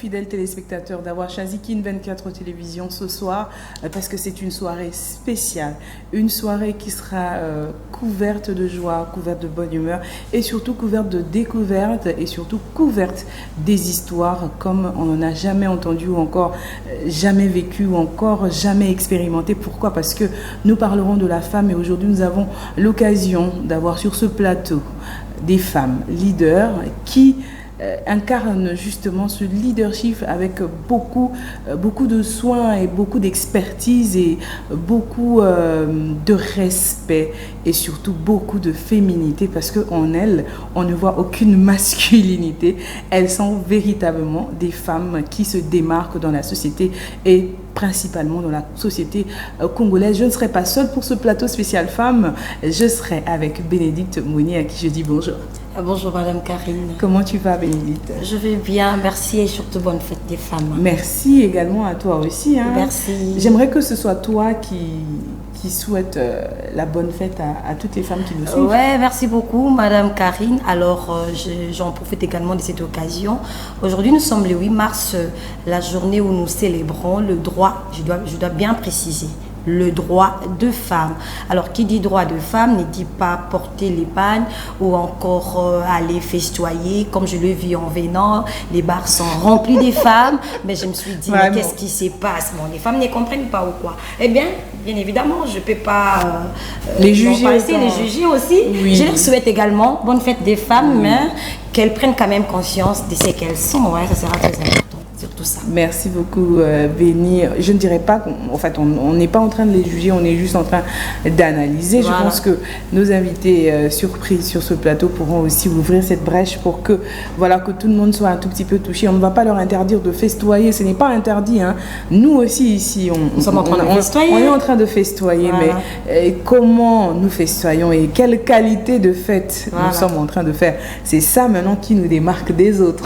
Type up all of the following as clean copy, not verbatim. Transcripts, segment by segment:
fidèles téléspectateurs d'avoir choisi Kin 24 Télévision ce soir parce que c'est une soirée spéciale, une soirée qui sera couverte de joie, couverte de bonne humeur et surtout couverte de découvertes et surtout couverte des histoires comme on n'en a jamais entendu ou encore jamais vécu ou encore jamais expérimenté. Pourquoi? Parce que nous parlerons de la femme et aujourd'hui nous avons l'occasion d'avoir sur ce plateau des femmes leaders qui incarne justement ce leadership avec beaucoup de soins et beaucoup d'expertise et beaucoup de respect et surtout beaucoup de féminité parce qu'en elles, on ne voit aucune masculinité. Elles sont véritablement des femmes qui se démarquent dans la société et principalement dans la société congolaise. Je ne serai pas seule pour ce plateau spécial femmes. Je serai avec Bénédicte Mounier à qui je dis bonjour. Bonjour Madame Karine. Comment tu vas Bénédicte? Je vais bien, merci et surtout bonne fête des femmes. Merci également à toi aussi. Merci. J'aimerais que ce soit toi qui souhaite la bonne fête à toutes les femmes qui nous suivent. Ouais, merci beaucoup Madame Karine. Alors j'en profite également de cette occasion. Aujourd'hui nous sommes le 8 mars, la journée où nous célébrons le droit, je dois bien préciser, le droit de femme. Alors qui dit droit de femme ne dit pas porter l'épargne ou encore aller festoyer comme je le vis en venant. Les bars sont remplis de femmes, mais je me suis dit mais qu'est-ce qui se passe? Bon, les femmes ne comprennent pas ou quoi? Eh bien évidemment je ne peux pas les juger aussi. Oui. Je leur souhaite également bonne fête des femmes, mais qu'elles prennent quand même conscience de ce qu'elles sont. Ouais, ça sera très important. Surtout ça. Merci beaucoup Béni. Je ne dirais pas qu'en fait on n'est pas en train de les juger, on est juste en train d'analyser. Voilà. Je pense que nos invités surprises sur ce plateau pourront aussi ouvrir cette brèche pour que que tout le monde soit un tout petit peu touché. On ne va pas leur interdire de festoyer, ce n'est pas interdit. Nous aussi ici nous sommes en train de festoyer. On est en train de festoyer, mais comment nous festoyons et quelle qualité de fête nous sommes en train de faire. C'est ça maintenant qui nous démarque des autres.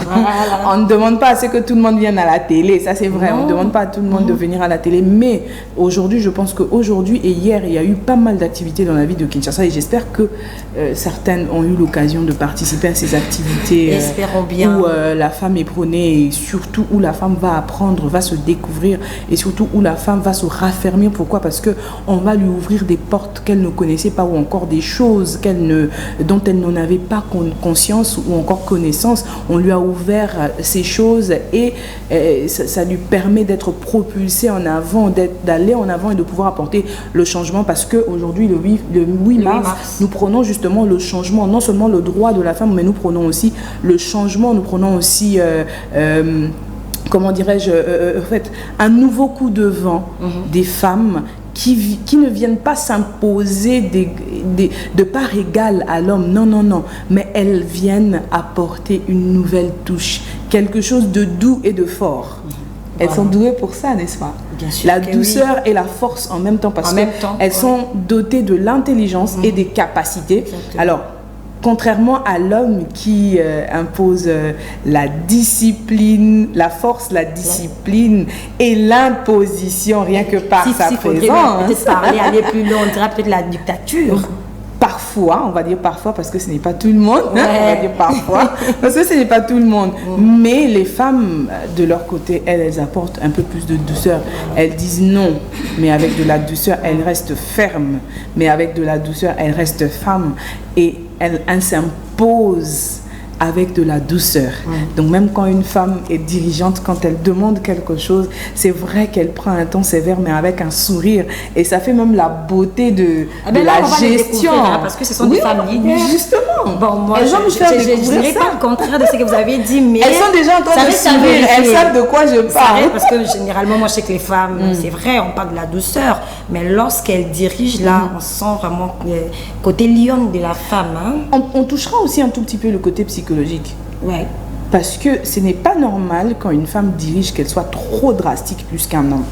On ne demande pas à ce que tout le monde vienne à la télé, ça c'est vrai, on ne demande pas à tout le monde de venir à la télé, mais aujourd'hui, je pense qu'aujourd'hui et hier, il y a eu pas mal d'activités dans la ville de Kinshasa et j'espère que certaines ont eu l'occasion de participer à ces activités. Espérons bien. Où la femme est prônée et surtout où la femme va apprendre, va se découvrir et surtout où la femme va se raffermir. Pourquoi? Parce qu'on va lui ouvrir des portes qu'elle ne connaissait pas ou encore des choses dont elle n'en avait pas conscience ou encore connaissance. On lui a ouvert ces choses et ça lui permet d'être propulsé en avant, d'aller en avant et de pouvoir apporter le changement parce qu'aujourd'hui, le 8 mars, nous prenons justement le changement, non seulement le droit de la femme, mais nous prenons aussi le changement, nous prenons aussi, comment dirais-je, en fait, un nouveau coup de vent des femmes qui ne viennent pas s'imposer de part égale à l'homme, non, mais elles viennent apporter une nouvelle touche, quelque chose de doux et de fort. Elles sont douées pour ça, n'est-ce pas? Bien sûr. La douceur et la force en même temps, parce qu'elles sont dotées de l'intelligence et des capacités. Exactement. Alors, contrairement à l'homme qui impose la discipline, la force, la discipline et l'imposition rien que par sa présence. Peut-être parler, aller plus loin, on dirait peut-être la dictature. Parfois, on va dire parfois parce que ce n'est pas tout le monde, on va dire parfois, parce que ce n'est pas tout le monde. Mais les femmes, de leur côté, elles apportent un peu plus de douceur. Elles disent non, mais avec de la douceur, elles restent fermes. Mais avec de la douceur, elles restent femmes. Et elles s'imposent avec de la douceur. Donc même quand une femme est dirigeante, quand elle demande quelque chose, c'est vrai qu'elle prend un ton sévère mais avec un sourire et ça fait même la beauté de la gestion. Parce que ce sont des femmes leaders. Justement. Bon, moi, elles vont nous faire découvrir je dirais pas le contraire de ce que vous avez dit, mais elles sont déjà en train de sourire. Elles savent de quoi je parle. Parce que généralement, moi je sais que les femmes, c'est vrai, on parle de la douceur, mais lorsqu'elles dirigent, là, on sent vraiment le côté lion de la femme. On touchera aussi un tout petit peu le côté psychologique. Ouais. Parce que ce n'est pas normal quand une femme dirige qu'elle soit trop drastique plus qu'un homme.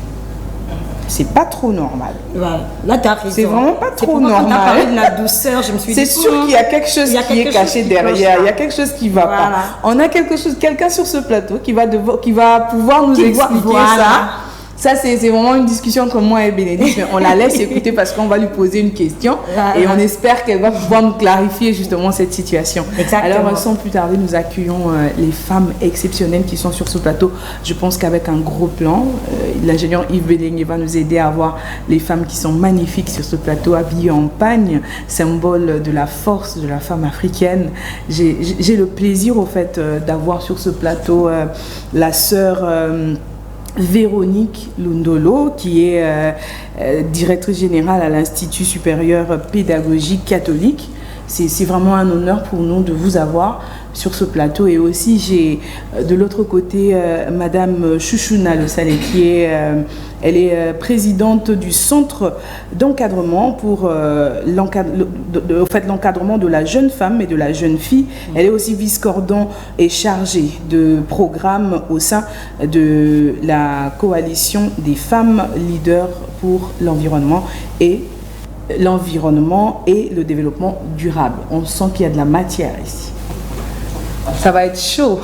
C'est pas trop normal. Ouais. Là, tu as raison. C'est vraiment pas trop normal. Quand tu as parlé de la douceur, je me suis dit. C'est sûr qu'il y a quelque chose qui est caché derrière. Il y a quelque chose qui va pas. On a quelqu'un sur ce plateau qui va pouvoir nous expliquer ça. Ça, c'est vraiment une discussion entre moi et Bénédicte. Mais on la laisse écouter parce qu'on va lui poser une question et on espère qu'elle va pouvoir nous clarifier justement cette situation. Exactement. Alors, sans plus tarder, nous accueillons les femmes exceptionnelles qui sont sur ce plateau. Je pense qu'avec un gros plan, l'ingénieur Yves Bélingue va nous aider à voir les femmes qui sont magnifiques sur ce plateau, habillées en pagne, symbole de la force de la femme africaine. J'ai le plaisir, au fait, d'avoir sur ce plateau la sœur Véronique Lundolo, qui est directrice générale à l'Institut supérieur pédagogique catholique. C'est vraiment un honneur pour nous de vous avoir sur ce plateau. Et aussi, j'ai de l'autre côté Madame Chouchouna Le Salé, qui est, elle est présidente du centre d'encadrement pour l'encadrement de la jeune femme et de la jeune fille. Elle est aussi vice-cordon et chargée de programme au sein de la coalition des femmes leaders pour l'environnement et le développement durable. On sent qu'il y a de la matière ici. Ça va être chaud.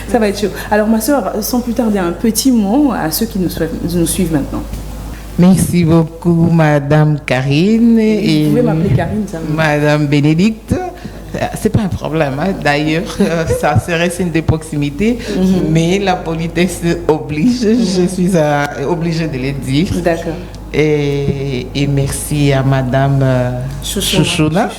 Ça va être chaud. Alors ma soeur, sans plus tarder, un petit mot à ceux qui nous suivent maintenant. Merci beaucoup Madame Karine. Vous pouvez m'appeler Karine, ça me... Madame Bénédicte. C'est pas un problème, hein. D'ailleurs, ça serait signe de proximité, mais la politesse oblige, je suis obligée de le dire. D'accord. Et merci à Madame Chouchouna.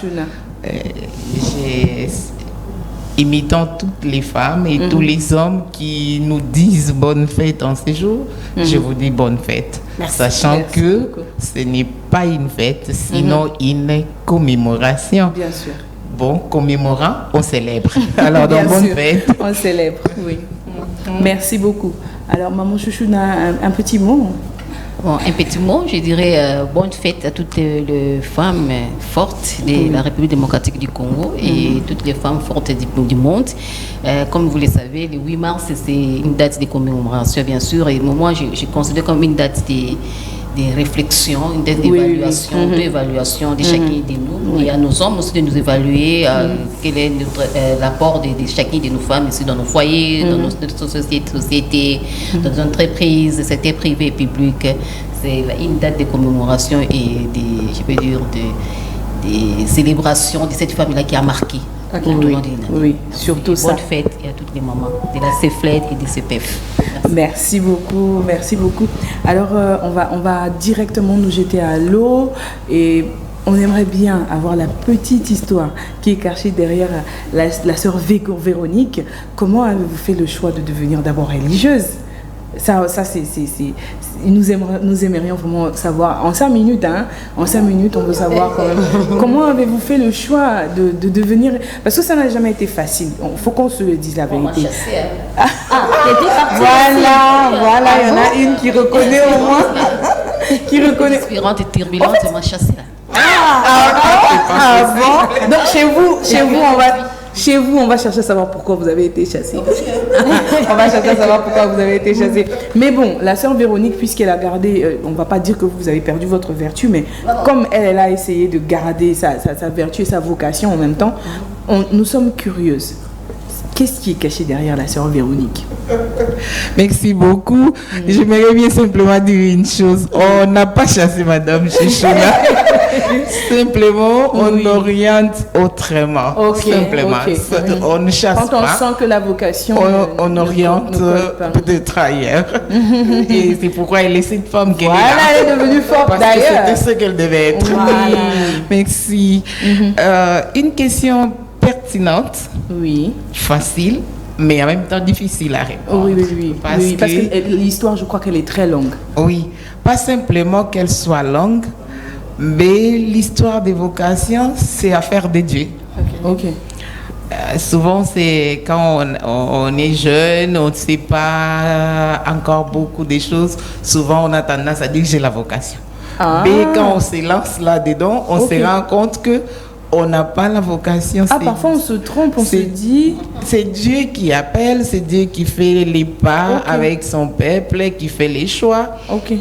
Imitant toutes les femmes et tous les hommes qui nous disent bonne fête en ces jours, je vous dis bonne fête. Merci. Sachant que ce n'est pas une fête, sinon une commémoration. Bien sûr. Bon, commémorant, on célèbre. Alors, donc, bonne fête. On célèbre, oui. Merci beaucoup. Alors, maman Chouchouna, un petit mot. Bon, un petit mot, je dirais bonne fête à toutes les femmes fortes de la République démocratique du Congo et toutes les femmes fortes du monde. Comme vous le savez, le 8 mars, c'est une date de commémoration, bien sûr, et moi, je considère comme une date de réflexion, une date d'évaluation, d'évaluation de chacun de nous. Et à nos hommes aussi de nous évaluer quel est l'apport de chacune de nos femmes ici dans nos foyers, dans notre société, dans nos entreprises, secteur privé et public. C'est une date de commémoration et de célébration de cette famille-là qui a marqué. Oui, surtout ça. Bonne fête et à toutes les mamans de la CEFLED et de CEPEF. Merci beaucoup, merci beaucoup. Alors, on va directement nous jeter à l'eau et on aimerait bien avoir la petite histoire qui est cachée derrière la sœur Véronique. Comment avez-vous fait le choix de devenir d'abord religieuse? Ça nous aimerions vraiment savoir. En 5 minutes, on veut savoir quand même. Comment avez-vous fait le choix de devenir... Parce que ça n'a jamais été facile. Il faut qu'on se le dise la vérité. Voilà, il y en a une qui reconnaît au moins. Qui reconnaît. Inspirante et turbulente, on m'a chassé là. Bon. Donc chez vous, on va chercher à savoir pourquoi vous avez été chassé. On va chercher à savoir pourquoi vous avez été chassé. Mais bon, la sœur Véronique, puisqu'elle a gardé, on ne va pas dire que vous avez perdu votre vertu, mais comme elle a essayé de garder sa vertu et sa vocation en même temps, nous sommes curieuses. Qu'est-ce qui est caché derrière la sœur Véronique? Merci beaucoup. J'aimerais bien simplement dire une chose. On n'a pas chassé Madame Chouchouna. Simplement, on oriente autrement. Simplement. On ne chasse pas. Quand on sent que la vocation... On oriente peut-être ailleurs. Et c'est pourquoi elle est cette femme qu'elle est là. Elle est devenue forte d'ailleurs. Parce que c'était ce qu'elle devait être. Voilà. Merci. Une question pertinente, facile, mais en même temps difficile à répondre. Oui. Parce que l'histoire, je crois qu'elle est très longue. Oui, pas simplement qu'elle soit longue, mais l'histoire des vocations, c'est affaire de Dieu. Ok. Souvent, c'est quand on est jeune, on ne sait pas encore beaucoup de choses. Souvent, on a tendance à dire que j'ai la vocation. Mais quand on se lance là-dedans, on se rend compte que on n'a pas la vocation. Ah, parfois on se trompe, on se dit... C'est Dieu qui appelle, c'est Dieu qui fait les pas avec son peuple, qui fait les choix.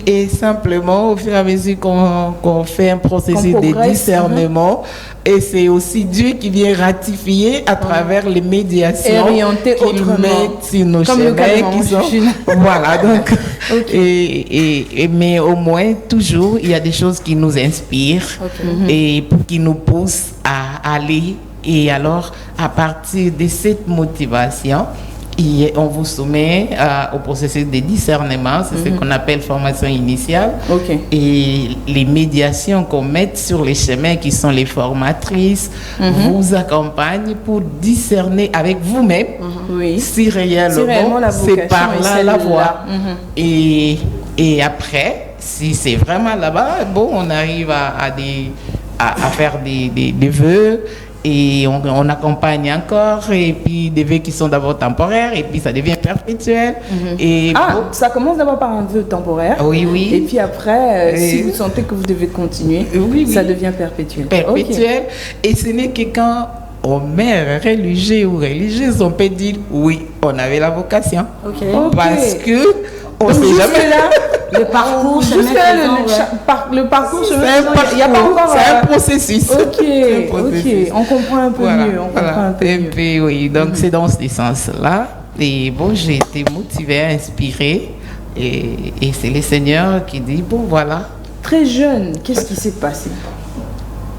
Et simplement, au fur et à mesure qu'on fait un processus de discernement, et c'est aussi Dieu qui vient ratifier à travers les médiations et orienter autrement. Mettent sur nos chemins qui sont... Voilà, donc... mais au moins, toujours, il y a des choses qui nous inspirent et qui nous poussent à aller. Et alors, à partir de cette motivation, on vous soumet au processus de discernement, c'est ce qu'on appelle formation initiale. Et les médiations qu'on met sur les chemins, qui sont les formatrices, vous accompagnent pour discerner avec vous-même si réellement c'est par là la voie. Et après, si c'est vraiment là-bas, bon, on arrive à faire des vœux. Et on accompagne encore, et puis des vœux qui sont d'abord temporaires, et puis ça devient perpétuel. Et ça commence d'abord par un vœu temporaire. Oui. Et puis après, si vous sentez que vous devez continuer, ça devient perpétuel. Perpétuel. Et ce n'est que quand on met religieux ou religieuse, on peut dire oui, on avait la vocation. Parce que on ne sait jamais. Le parcours, le parcours, il y a pas encore. C'est un processus. On comprend un peu mieux. Et puis oui, donc c'est dans ce sens-là. Et bon, j'ai été motivée, inspirée, et c'est le Seigneur qui dit bon voilà. Très jeune, qu'est-ce qui s'est passé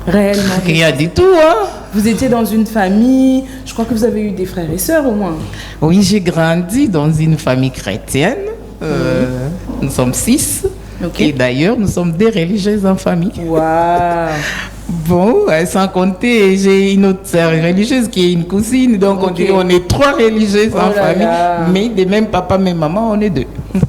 réellement? Rien du tout, hein. Vous étiez dans une famille, je crois que vous avez eu des frères et sœurs au moins. Oui, j'ai grandi dans une famille chrétienne. Nous sommes 6. Et d'ailleurs, nous sommes des religieuses en famille. Waouh! Bon, sans compter, j'ai une autre sœur religieuse qui est une cousine. Donc, on est 3 religieuses en famille. Mais de même papa, même maman, on est 2.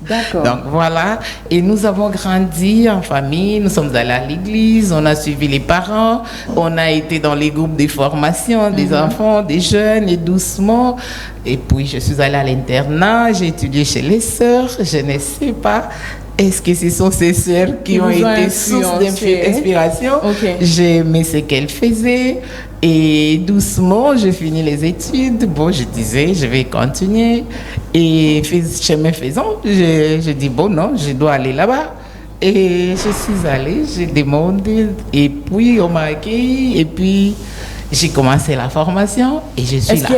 D'accord. Donc, voilà. Et nous avons grandi en famille. Nous sommes allés à l'église. On a suivi les parents. On a été dans les groupes de formation des enfants, des jeunes, et doucement. Et puis, je suis allée à l'internat. J'ai étudié chez les sœurs. Je ne sais pas. Est-ce que ce sont ces sœurs qui ont été source d'inspiration? J'ai aimé ce qu'elles faisaient et doucement, j'ai fini les études. Bon, je disais, je vais continuer. Et chemin faisant, je dis, bon, non, je dois aller là-bas. Et je suis allée, j'ai demandé, et puis on m'a accueilli, et puis j'ai commencé la formation et je suis là.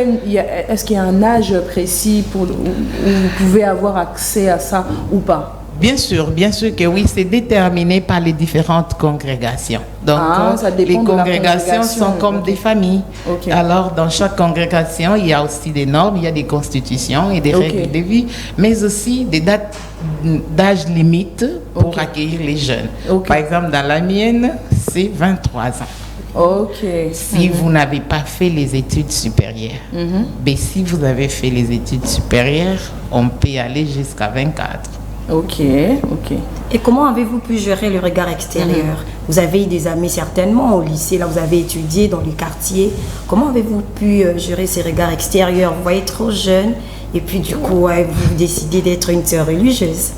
Est-ce qu'il y a un âge précis où vous pouvez avoir accès à ça ou pas? Bien sûr que oui, c'est déterminé par les différentes congrégations. Donc, les congrégations sont comme des familles. Alors, dans chaque congrégation, il y a aussi des normes, il y a des constitutions et des règles de vie, mais aussi des dates d'âge limite pour accueillir les jeunes. Par exemple, dans la mienne, c'est 23 ans. Si vous n'avez pas fait les études supérieures, mais si vous avez fait les études supérieures, on peut aller jusqu'à 24. Et comment avez-vous pu gérer le regard extérieur? Vous avez eu des amis certainement au lycée, là vous avez étudié dans les quartiers. Comment avez-vous pu gérer ces regards extérieurs? Vous voyez trop jeune et puis du coup vous décidez d'être une sœur religieuse.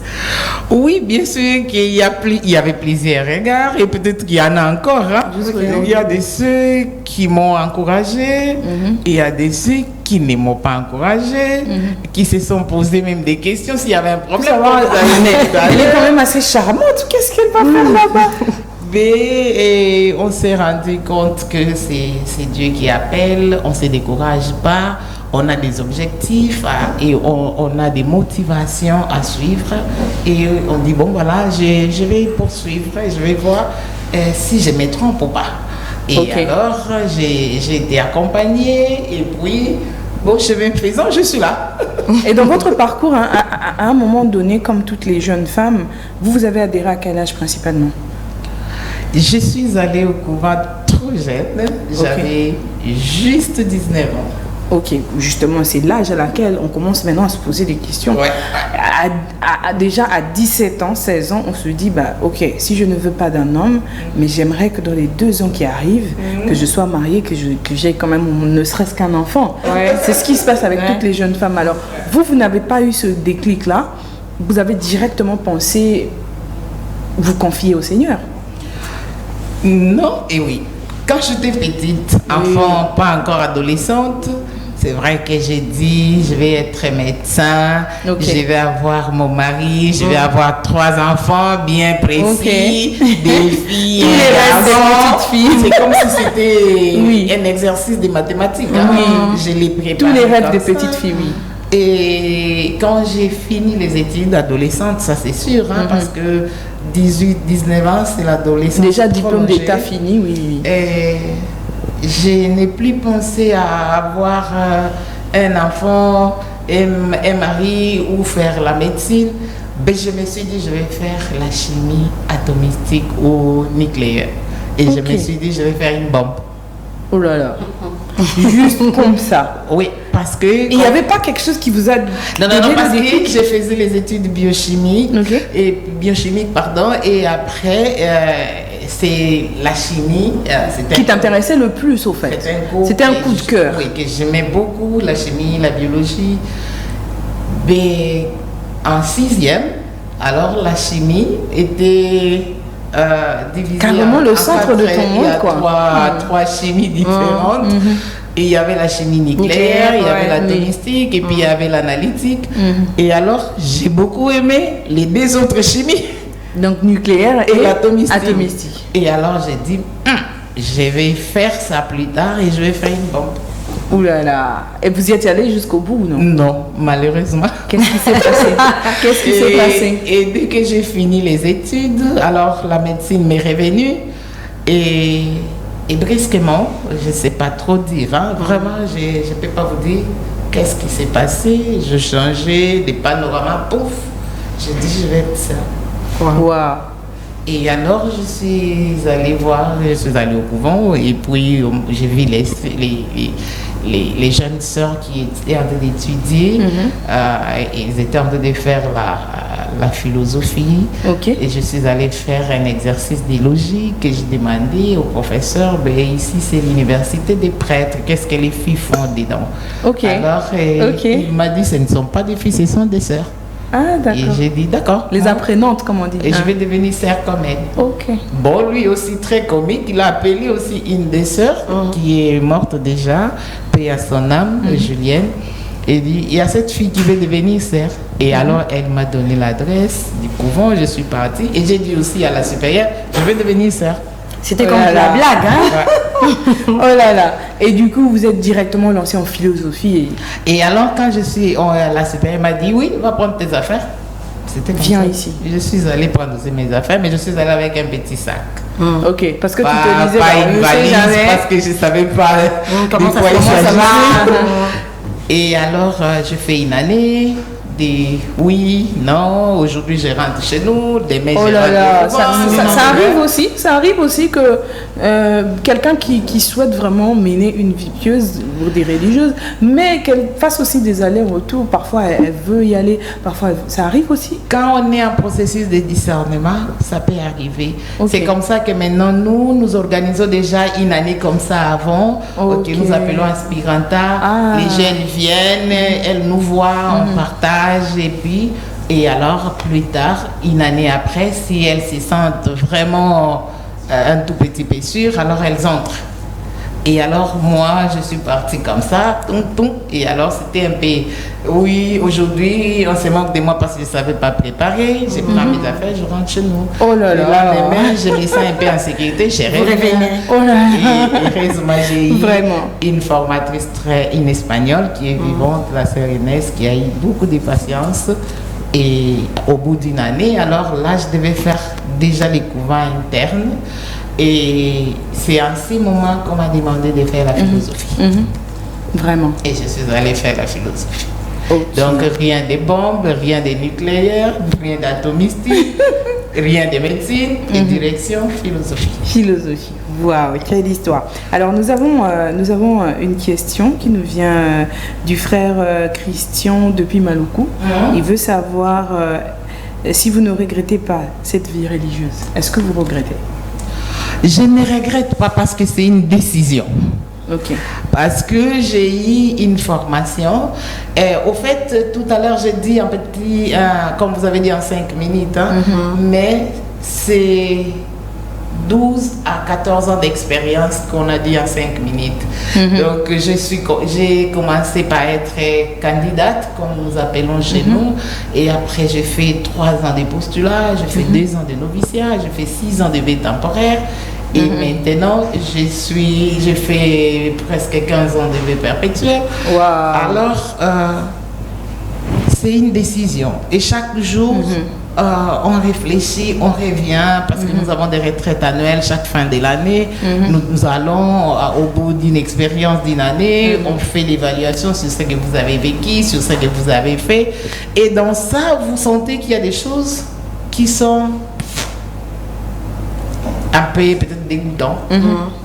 Oui, bien sûr qu'il y avait plusieurs regards et peut-être qu'il y en a encore. Il y a des ceux qui m'ont encouragée et il y a des ceux qui ne m'ont pas encouragée, qui se sont posés même des questions s'il y avait un problème. Elle est quand même assez charmante. Qu'est-ce qu'elle va faire là-bas? Et on s'est rendu compte que c'est Dieu qui appelle, on ne se décourage pas, on a des objectifs et on a des motivations à suivre. Et on dit, bon voilà, je vais poursuivre, je vais voir si je me trompe ou pas. Et alors, j'ai été accompagnée et puis, bon, chemin faisant, je suis là. Et dans votre parcours, à un moment donné, comme toutes les jeunes femmes, vous avez adhéré à quel âge principalement? Je suis allée au couvent trop jeune, j'avais juste 19 ans. Justement, c'est l'âge à laquelle on commence maintenant à se poser des questions. Déjà à 17 ans, 16 ans, on se dit, si je ne veux pas d'un homme, mais j'aimerais que dans les 2 ans qui arrivent, que je sois mariée, que j'ai quand même ne serait-ce qu'un enfant. C'est ce qui se passe avec toutes les jeunes femmes. Alors, vous n'avez pas eu ce déclic-là, vous avez directement pensé vous confier au Seigneur? Non et oui. Quand j'étais petite, enfant, pas encore adolescente, c'est vrai que j'ai dit, je vais être médecin, je vais avoir mon mari, je vais avoir 3 enfants bien précis, des filles et des garçons. C'est comme si c'était un exercice de mathématiques. Je l'ai préparé. Tous les rêves de petites filles, Et quand j'ai fini les études adolescentes, ça c'est sûr, parce que 18, 19 ans, c'est l'adolescence. Déjà diplôme d'état fini, oui. Et je n'ai plus pensé à avoir un enfant, un mari ou faire la médecine. Mais je me suis dit, je vais faire la chimie atomistique ou nucléaire. Et je me suis dit, je vais faire une bombe. Oh là là. Juste comme ça. Oui, parce que... Il n'y avait pas quelque chose qui vous a... Non, parce que je faisais les études biochimiques, et après, c'est la chimie... qui t'intéressait le plus, au fait. C'était un coup de cœur. Oui, que j'aimais beaucoup, la chimie, la biologie. Mais en 6e, alors la chimie était... divisé carrément le centre de ton monde, quoi. Il y a trois chimies différentes. Et il y avait la chimie nucléaire, il y avait l'atomistique, et puis il y avait l'analytique. Et alors, j'ai beaucoup aimé les 2 autres chimies. Donc nucléaire et atomistique. Et alors, j'ai dit, je vais faire ça plus tard et je vais faire une bombe. Ouh là là. Et vous y êtes allé jusqu'au bout ou non? Non, malheureusement. Qu'est-ce qui s'est passé? Et dès que j'ai fini les études, alors la médecine m'est revenue et brusquement, je ne sais pas trop dire, vraiment, je ne peux pas vous dire qu'est-ce qui s'est passé. Je changeais des panoramas, pouf, je dis je vais être ça. Wow. Et alors, je suis allée au couvent et puis j'ai vu les jeunes sœurs qui étaient en train d'étudier. Ils étaient en train de faire la philosophie. Et je suis allée faire un exercice de logique et j'ai demandé au professeur, ici c'est l'université des prêtres, qu'est-ce que les filles font dedans? Alors, il m'a dit, ce ne sont pas des filles, ce sont des sœurs. Ah, d'accord. Et j'ai dit, d'accord. Les apprenantes, comme on dit. Et je vais devenir sœur comme elle. Bon, lui aussi très comique, il a appelé aussi une des sœurs qui est morte déjà, paix à son âme, Julienne. Et dit, il y a cette fille qui veut devenir sœur. Et alors, elle m'a donné l'adresse du couvent, je suis partie. Et j'ai dit aussi à la supérieure, je veux devenir sœur. C'était comme la blague, hein? Oh là là. Et du coup, vous êtes directement lancé en philosophie. Et alors, quand je suis... la supérieure m'a dit, oui, va prendre tes affaires. Viens ici. Je suis allée prendre mes affaires, mais je suis allée avec un petit sac. Parce que tu te disais... Pas une valise, parce que je ne savais pas comment ça va. Et alors, je fais une année... oui, non, aujourd'hui je rentre chez nous, demain je rentre. Ça arrive aussi que quelqu'un qui souhaite vraiment mener une vie pieuse ou des religieuses, mais qu'elle fasse aussi des allers-retours. Parfois elle veut y aller, parfois ça arrive aussi. Quand on est en processus de discernement, ça peut arriver. C'est comme ça que maintenant nous organisons déjà une année comme ça avant, que nous appelons Aspiranta. Les jeunes viennent, elles nous voient, on partage. Et alors plus tard, une année après, si elles se sentent vraiment un tout petit peu sûres, alors elles entrent. Et alors moi, je suis partie comme ça, et alors c'était un peu, oui, aujourd'hui, on se moque de moi parce que je ne savais pas préparer, je prends mes affaires, je rentre chez nous. Oh là là. Le lendemain, je me sens un peu en sécurité, je reviens. Oh là là. Et heureusement, j'ai eu une formatrice une espagnole qui est vivante, la sœur Inès, qui a eu beaucoup de patience. Et au bout d'une année, alors là, je devais faire déjà les couvents internes. Et c'est en ces moments qu'on m'a demandé de faire la philosophie. Vraiment. Et je suis allée faire la philosophie. Donc rien de bombes, rien de nucléaire, rien d'atomistique, rien de médecine, et direction philosophie. Philosophie. Waouh, quelle histoire. Alors nous avons une question qui nous vient du frère Christian depuis Maluku. Il veut savoir si vous ne regrettez pas cette vie religieuse. Est-ce que vous regrettez? Je ne regrette pas parce que c'est une décision. Parce que j'ai eu une formation. Au fait, tout à l'heure, j'ai dit un petit, comme vous avez dit en 5 minutes, mais c'est 12 à 14 ans d'expérience qu'on a dit en 5 minutes. Donc, j'ai commencé par être candidate, comme nous appelons chez nous. Et après, j'ai fait 3 ans de postulat, j'ai fait 2 ans de noviciat, j'ai fait 6 ans de veille temporaire. Et maintenant, j'ai fait presque 15 ans de veille perpétuelle. Wow. Alors, c'est une décision. Et chaque jour, on réfléchit, on revient, parce que nous avons des retraites annuelles chaque fin de l'année. Nous allons au bout d'une expérience d'une année, on fait l'évaluation sur ce que vous avez vécu, sur ce que vous avez fait. Et dans ça, vous sentez qu'il y a des choses qui sont un peu peut-être dégoûtantes.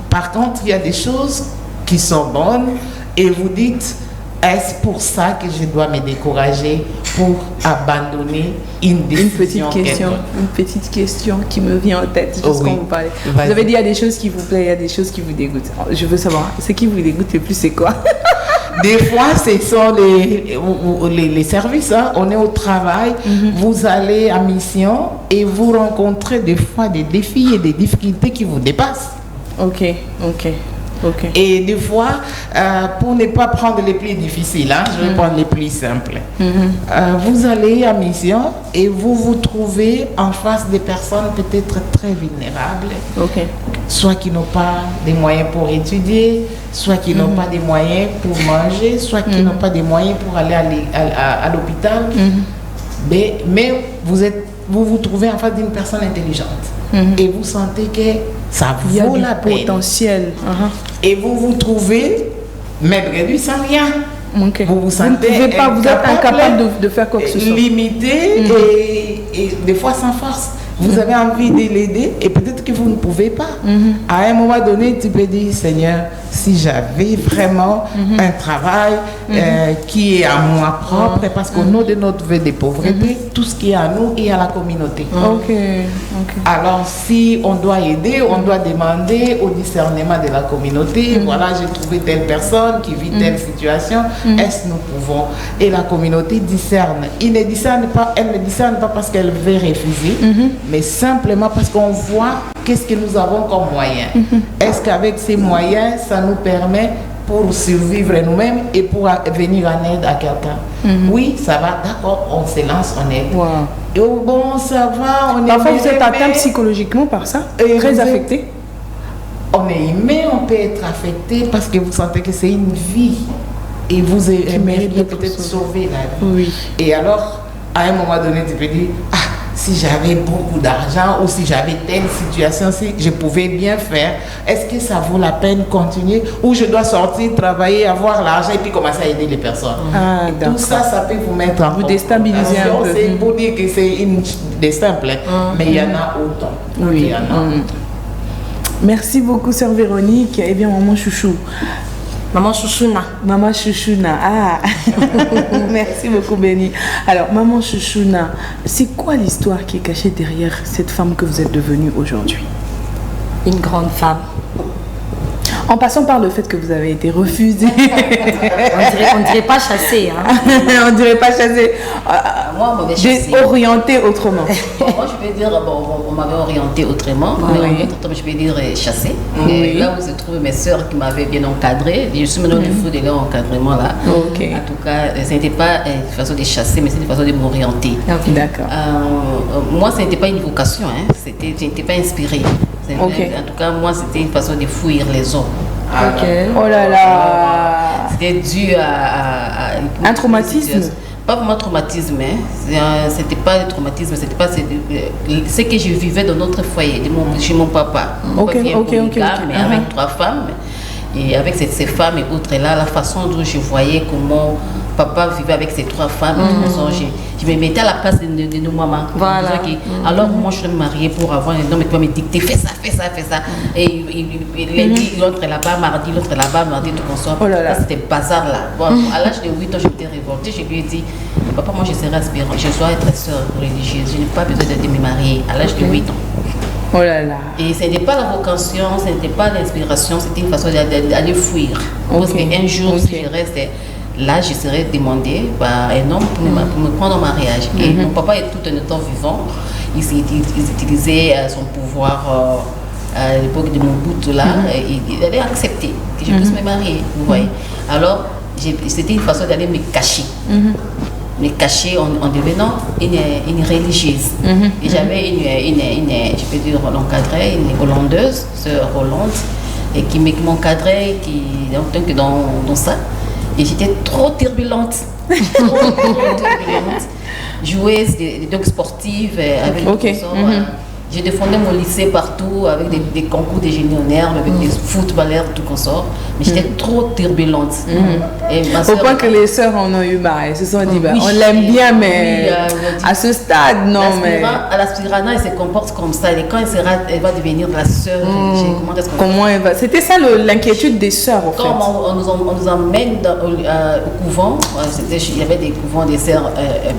Par contre, il y a des choses qui sont bonnes et vous dites, est-ce pour ça que je dois me décourager pour abandonner une décision? Une petite question qui me vient en tête juste quand vous parlez. Vous avez dit il y a des choses qui vous plaisent, il y a des choses qui vous dégoûtent. Je veux savoir, ce qui vous dégoûte le plus, c'est quoi? Des fois, ce sont les services. Hein. On est au travail, vous allez à mission et vous rencontrez des fois des défis et des difficultés qui vous dépassent. Ok. Et des fois, pour ne pas prendre les plus difficiles, hein, je vais prendre les plus simples. Vous allez à mission et vous vous trouvez en face des personnes peut-être très vulnérables. Soit qui n'ont pas des moyens pour étudier, soit qui n'ont pas des moyens pour manger, soit qui n'ont pas des moyens pour aller à l'hôpital. Mais vous vous trouvez en face d'une personne intelligente. Et vous sentez que ça vaut la peine. Potentiel. Et vous vous trouvez maigre réduit sans rien. Vous vous sentez vous êtes incapable de faire quoi que ce soit. Limité et des fois sans force. Vous avez envie de l'aider et peut-être que vous ne pouvez pas. À un moment donné, tu peux dire, Seigneur, si j'avais vraiment un travail qui est à moi propre, parce qu'au nom de notre vie de pauvreté, tout ce qui est à nous et à la communauté. Alors, si on doit aider, on doit demander au discernement de la communauté. Voilà, j'ai trouvé telle personne qui vit telle situation. Est-ce que nous pouvons? Et la communauté discerne. Elle ne discerne pas parce qu'elle veut refuser, mais simplement parce qu'on voit qu'est-ce que nous avons comme moyens. Est-ce qu'avec ces moyens, ça nous permet pour survivre nous-mêmes et pour venir en aide à quelqu'un? Oui, ça va, d'accord, on se lance en aide. Et bon, ça va, on est... Parfois, vous êtes atteint psychologiquement par ça, très affecté. On est aimé, on peut être affecté parce que vous sentez que c'est une vie et vous aimeriez peut-être sauver la vie. Et alors, à un moment donné, tu peux dire, si j'avais beaucoup d'argent ou si j'avais telle situation, si je pouvais bien faire, est-ce que ça vaut la peine de continuer ou je dois sortir, travailler, avoir l'argent et puis commencer à aider les personnes? Tout ça, ça peut vous mettre en... Vous déstabiliser un peu. C'est pour dire que c'est des simples, mais il y en a autant. Il y en a autant. Merci beaucoup, sœur Véronique. Eh bien, maman chouchou. Maman Chouchouna. Maman Chouchouna. Merci beaucoup, Béni. Alors, maman Chouchouna, c'est quoi l'histoire qui est cachée derrière cette femme que vous êtes devenue aujourd'hui? Une grande femme. En passant par le fait que vous avez été refusée. On dirait pas chassée. Hein. On dirait pas chassée. Moi, on m'avait chassée. Orientée autrement. Moi, je vais dire, on m'avait orientée autrement, mais en autre temps, je vais dire chassée. Et là où se trouvent mes soeurs qui m'avaient bien encadrée, je suis maintenant du fou de leur encadrement là. En tout cas, ce n'était pas une façon de chasser, mais c'était une façon de m'orienter. D'accord. Moi, ce n'était pas une vocation, hein. Je n'étais pas inspirée. En tout cas, moi, c'était une façon de fuir les hommes. Oh là là. C'était dû à un traumatisme. Pas vraiment traumatisme, hein. C'était pas le traumatisme, c'était pas ce que je vivais dans notre foyer, chez mon papa. Mon papa vient polygame, mais avec 3 femmes. Et avec ces femmes et autres là, la façon dont je voyais comment papa vivait avec ces 3 femmes, je me mettais à la place de nos mamans. Voilà. Alors moi je me mariais pour avoir un homme qui va me dicter, fais ça. Et lundi, l'autre là-bas, mardi, l'autre là-bas, mardi, tout comme ça. C'était bazar là. Bon, à l'âge de 8 ans, je m'étais révoltée. Je lui ai dit, papa, moi je serai aspirant, je dois être sœur religieuse, je n'ai pas besoin de me marier à l'âge de 8 ans. Oh là là. Et ce n'était pas la vocation, ce n'était pas l'inspiration, c'était une façon d'aller fuir. Parce qu'un jour, si je reste là, je serais demandée par un homme pour me prendre en mariage. Et mon papa est tout un temps vivant. Il utilisait son pouvoir à l'époque de mon bout là, il avait accepté que je puisse me marier, vous voyez. Alors, c'était une façon d'aller me cacher. Me cacher en devenant une religieuse. Et j'avais je peux dire, l'encadrée, une hollandaise, sœur Hollande, et qui m'encadrait, donc dans ça. Et j'étais trop turbulente. Joueuse donc sportive avec des consorts. J'ai défendu mon lycée partout avec des concours de génie en herbe, avec des footballeurs, tout consort. Mais j'étais trop turbulente. Et au point que les sœurs en ont eu marre. Elles se sont dit, on l'aime bien, mais à ce stade, non. À l'aspirana, elle se comporte comme ça. Et quand elle va devenir la sœur, comment elle va? C'était ça l'inquiétude des sœurs, en fait. Quand on nous emmène au couvent, il y avait des couvents des sœurs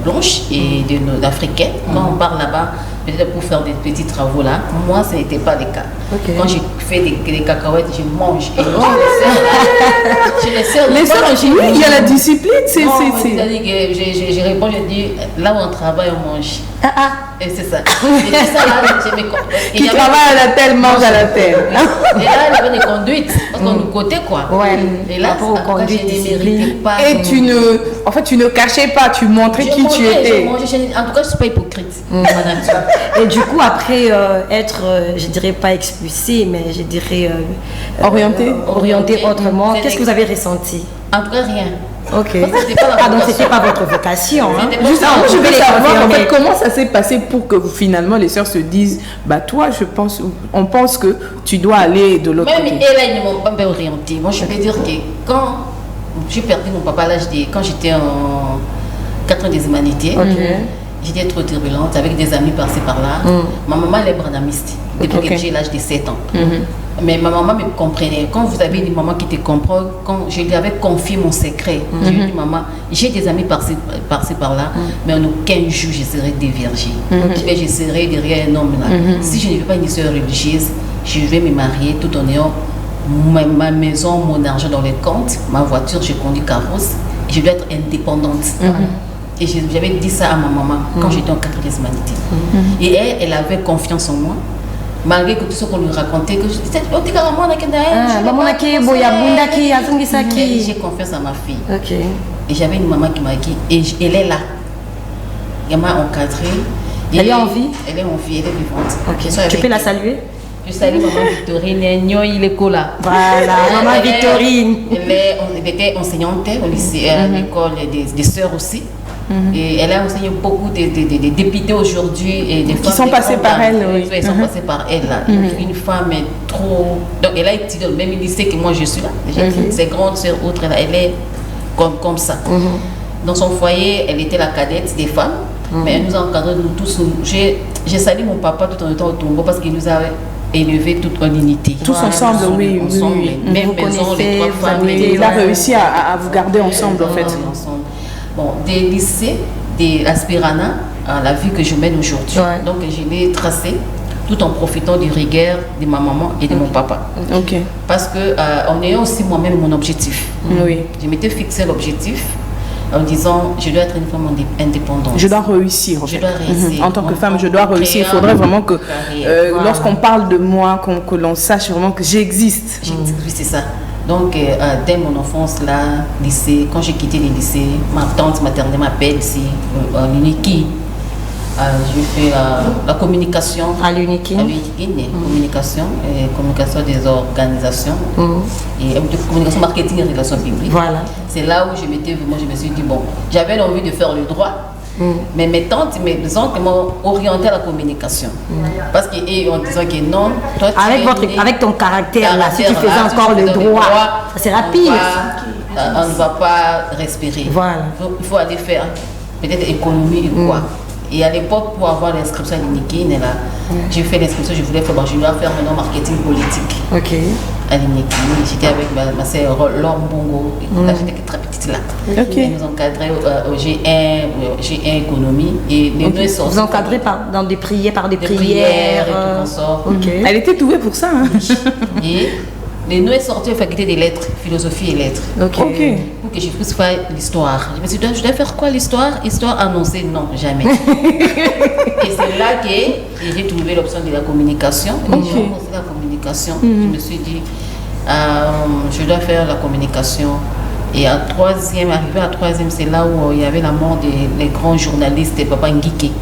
blanches et d'africaines. Quand on part là-bas, peut-être pour faire des petits travaux là, moi ce n'était pas le cas. Quand j'ai fait des cacahuètes, je mange. Et les sœurs, oui, il y a la discipline. C'est-à-dire que je réponds, je dis, là où on travaille, on mange. Et c'est ça. Et c'est ça là, qui travaille à la telle, mange à la telle. Et là, il y avait des conduites, parce qu'on nous cotait quoi. Et là, je ne méritais pas. Et tu ne cachais pas, tu montrais qui tu étais. En tout cas, je ne suis pas hypocrite. Et du coup, après être, je dirais pas expulsée, mais je dirais orientée autrement, qu'est-ce que vous avez ressenti? En tout cas, rien. Ok. Donc c'était pas votre vocation. Justement, je vais savoir en fait comment ça s'est passé pour que finalement les sœurs se disent, toi, on pense que tu dois aller de l'autre côté. Même elles, ils ne m'ont pas orientée. Moi, je peux dire que quand j'ai perdu mon papa à l'âge quand j'étais en 4 ans des humanités, j'étais trop turbulente avec des amis par-ci par-là. Ma maman, elle est branamiste depuis que j'ai l'âge de 7 ans. Mais ma maman me comprenait. Quand vous avez une maman qui te comprend, quand je lui avais confié mon secret, je lui ai dit, maman, j'ai des amis par-ci par-là, mais en aucun jour je serai déviergée. Je serai derrière un homme là. Si je ne veux pas une sœur religieuse, je vais me marier tout en ayant ma maison, mon argent dans les comptes, ma voiture, je conduis carrosse, et je dois être indépendante. Et j'avais dit ça à ma maman quand j'étais en 4e des humanités. Et elle avait confiance en moi. Malgré que tout ce qu'on lui racontait, que j'ai confiance à ma fille. Et j'avais une maman qui m'a dit, et elle est là. Elle m'a encadrée. Elle est en vie? Elle est en vie, elle est vivante. Tu peux la saluer? Je salue maman Victorine, il est là. Voilà, maman Victorine. Elle était enseignante au lycée, à l'école des sœurs aussi. Et elle a enseigné beaucoup des députés aujourd'hui et des femmes qui sont passées par elle. Ils sont passées par elle là. Une femme est trop. Donc elle a étudié dans le même lycée que moi je suis là. Ses grandes sœurs autres, elle est comme ça. Dans son foyer, elle était la cadette des femmes, mais elle nous a encadrés nous tous. J'ai salué mon papa tout en étant au tombeau parce qu'il nous a élevés toute en unité. Tous ensemble, oui. Même maison, les 3 femmes. Il a réussi à vous garder ensemble en fait. Bon, des lycées, des aspirana, à la vie que je mène aujourd'hui. Donc je l'ai tracé tout en profitant du rigueur de ma maman et de mon papa. Parce que en ayant aussi moi-même mon objectif. Je m'étais fixé l'objectif en disant je dois être une femme indépendante. Je dois réussir. Je dois réussir. En tant que femme, je dois réussir. Il faudrait vraiment que lorsqu'on parle de moi, que l'on sache vraiment que j'existe. Oui, c'est ça. Donc, dès mon enfance, là, lycée, quand j'ai quitté le lycée, ma tante maternelle m'appelle ici, à l'UNIKI. J'ai fait la communication. À l'UNIKI? À l'UNIKI, communication des organisations. Et communication marketing et relations publiques. Voilà. C'est là où je me suis dit, bon, j'avais envie de faire le droit. Mais mes tantes, mes oncles m'ont orienté à la communication. Parce qu'en disant que non, toi avec ton caractère là, si tu faisais encore le droit, ça sera pire. On ne va pas respirer. Voilà. Il faut aller faire peut-être économie ou quoi. Et à l'époque, pour avoir l'inscription à l'INIKI, j'ai fait l'inscription, je voulais faire maintenant marketing politique. À l'INIKI, j'étais avec ma sœur Laure Mbongo, j'étais très petite là. Elle nous encadrait au G1 économie. Et vous encadrez par des prières et tout ça. Elle était douée pour ça. Et les nous est sorti à la faculté des lettres, philosophie et lettres. Pour que je puisse faire l'histoire. Je me suis dit, je dois faire quoi l'histoire? Histoire annoncée? Non, jamais. Et c'est là que varié et j'ai trouvé l'option de la communication. Et j'ai commencé la communication. Je me suis dit, je dois faire la communication. Et arrivé à troisième, c'est là où il y avait la mort des grands journalistes, Papa Nguike.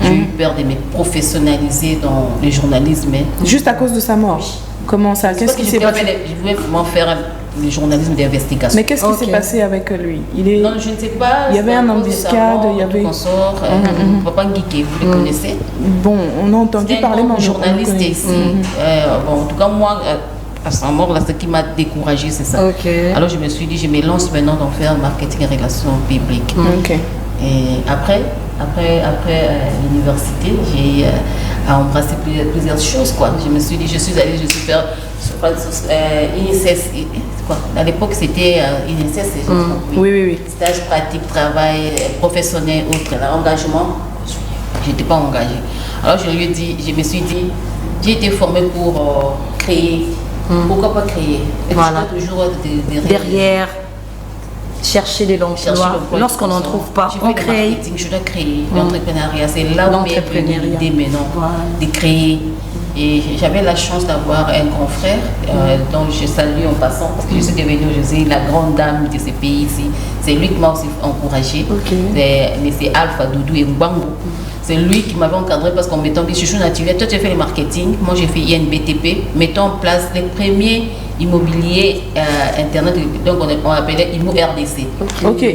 J'ai eu peur de me professionnaliser dans le journalisme. Juste à cause de sa mort? Comment ça? Qu'est-ce qui s'est passé? Je voulais vraiment faire le journalisme d'investigation. Mais qu'est-ce qui s'est passé avec lui? Non, je ne sais pas. Il y avait un embuscade, il y avait... Consort, Papa Nguike, vous le connaissez? Bon, on a entendu parler, mais on journaliste ici. Bon, en tout cas, moi, à sa mort, là, ce qui m'a découragée, c'est ça. Alors, je me suis dit, je me lance maintenant dans faire marketing et relations publiques. Et après l'université, j'ai embrassé plusieurs choses, quoi. Je me suis dit, je suis faire INSS, quoi. À l'époque, c'était INSS, oui. Stage pratique, travail professionnel, autre, engagement. Je n'étais pas engagée. Alors, je me suis dit, j'ai été formée pour créer. Pourquoi pas créer? Voilà. Toujours derrière. Chercher de l'emploi. Lorsqu'on n'en trouve pas, on crée. Je dois créer. L'entrepreneuriat, c'est là où est venue l'idée maintenant de créer. Et j'avais la chance d'avoir un grand frère dont je salue en passant parce que je suis devenue aujourd'hui la grande dame de ce pays ici. C'est lui qui m'a aussi encouragée. C'est Alpha Doudou et Mbango. C'est lui qui m'avait encadré parce qu'on m'étant dit, chouchou naturel, toi tu as fait le marketing, moi j'ai fait INBTP, mettons en place les premiers immobiliers internet, donc on appelait IMO RDC.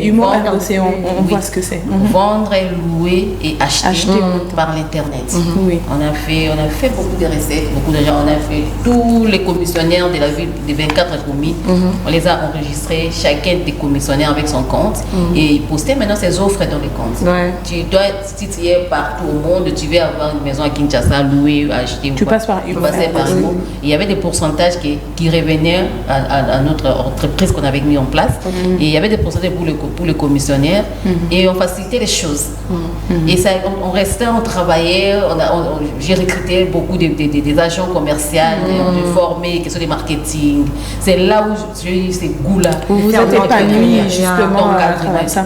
IMO RDC, on voit ce que c'est. Vendre, louer et acheter par l'internet. On a fait beaucoup de recettes, beaucoup de gens, on a fait tous les commissionnaires de la ville des 24 communes, on les a enregistrés, chacun des commissionnaires avec son compte, et ils postaient maintenant ses offres dans les comptes. Tu dois, si tu es partout au monde, tu veux avoir une maison à Kinshasa, louer, acheter. Tu passes par IMO. Il y avait des pourcentages qui revenaient à notre entreprise qu'on avait mis en place, et il y avait des pourcentages pour les commissionnaires, et on facilitait les choses. Et ça, on restait, on travaillait, j'ai recruté beaucoup des agents commerciaux, de formés, qui sont des marketing. C'est là où j'ai eu ces goûts-là. Vous êtes épanoui justement à travers ça.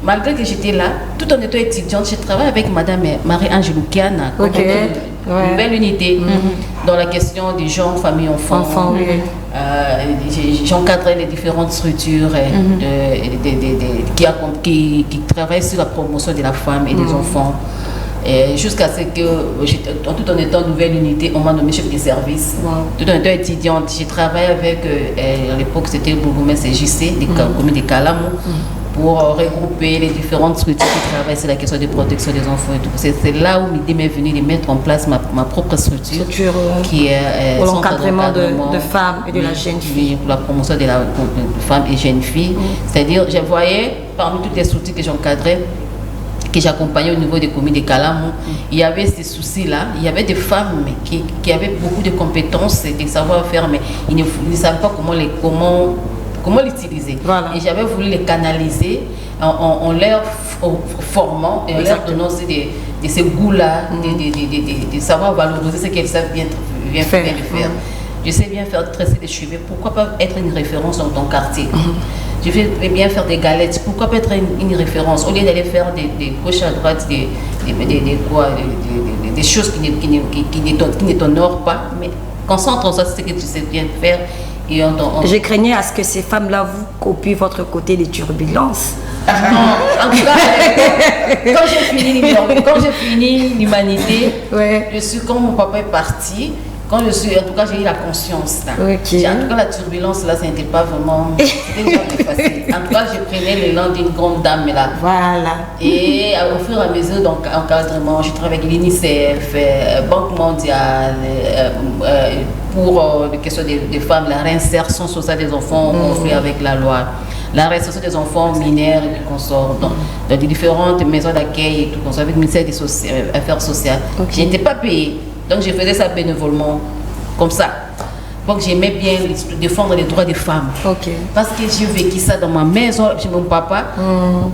Malgré que j'étais là, tout en étant étudiante, j'ai travaillé avec Madame Marie-Ange Loukiana, une belle unité dans la question des gens, famille, enfants. J'encadrais les différentes structures qui travaillent sur la promotion de la femme et des enfants. Jusqu'à ce que, tout en étant nouvelle unité, on m'a nommé chef de service. Tout en étant étudiante, j'ai travaillé avec, à l'époque c'était le bourgmestre JC, des communes de Kalamou, pour regrouper les différentes structures qui travaillent sur la question de protection des enfants et tout. C'est là où l'idée m'est venue de mettre en place ma propre structure qui est pour l'encadrement de femmes et de la jeune fille. Pour la promotion de la femme et jeune fille. C'est-à-dire, je voyais parmi toutes les structures que j'encadrais, que j'accompagnais au niveau des communes de Kalamou, il y avait ces soucis-là. Il y avait des femmes qui avaient beaucoup de compétences et de savoir-faire, mais ils ne savaient pas comment l'utiliser. Et j'avais voulu les canaliser en leur formant et en leur donnant aussi de ces goûts-là, de savoir valoriser ce qu'elles savent bien faire. Je sais bien faire tresser des cheveux, pourquoi pas être une référence dans ton quartier? Je vais bien faire des galettes, pourquoi pas être une référence? Au lieu d'aller faire des gauche à droite, des choses qui ne t'honorent pas, mais concentre-toi sur ce que tu sais bien faire. Je craignais à ce que ces femmes-là vous copient votre côté des turbulences. Non, en tout cas, quand j'ai fini l'humanité, je suis comme mon papa est parti. En tout cas, j'ai eu la conscience. En tout cas, la turbulence, là, ça n'était pas vraiment... C'était jamais facile. En tout cas, je prenais l'élan d'une grande dame, là. Et au fur et à mesure d'encadrement, je travaille avec l'UNICEF, Banque mondiale, pour les questions des femmes, la réinsertion sociale des enfants, on fait avec la loi. La réinsertion des enfants mineurs et du consort, dans des différentes maisons d'accueil et tout, avec le ministère des Affaires sociales. Je n'étais pas payée. Donc je faisais ça bénévolement, comme ça. Donc j'aimais bien défendre les droits des femmes. Parce que j'ai vécu ça dans ma maison, chez mon papa.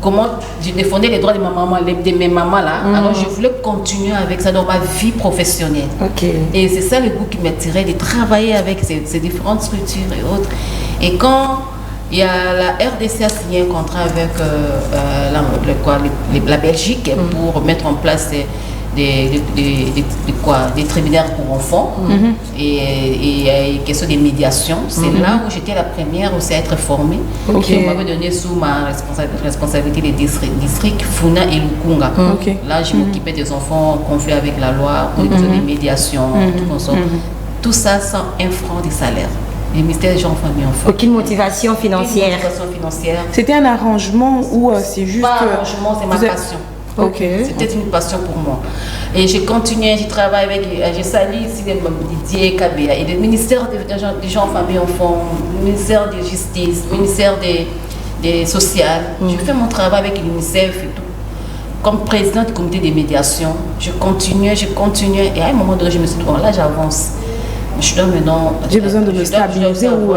Comment je défendais les droits de ma maman, de mes mamans là. Alors je voulais continuer avec ça dans ma vie professionnelle. Et c'est ça le goût qui m'attirait, de travailler avec ces différentes structures et autres. Et quand Il y a la RDC a signé un contrat avec la Belgique pour mettre en place des tribunaux pour enfants et question des médiations. C'est là où j'étais la première aussi à être formée. On m'avait donné sous ma responsabilité les districts Funa et Lukunga. Là, je m'occupais des enfants en conflit avec la loi, des médiations, tout ça sans un franc de salaire. Le ministère des gens, famille, enfants. Aucune motivation financière. C'était un arrangement ou c'est juste... Pas un arrangement, c'est ma passion. C'était une passion pour moi. Et j'ai continué, j'ai travaillé avec, j'ai salue ici Didier Kabea et le ministère des gens, famille, enfants, le ministère de justice, le ministère des sociales. Je fais mon travail avec l'UNICEF et tout. Comme présidente du comité de médiation, je continuais et à un moment donné, je me suis dit, bon là j'avance. Je dois maintenant... J'ai besoin de me stabiliser ou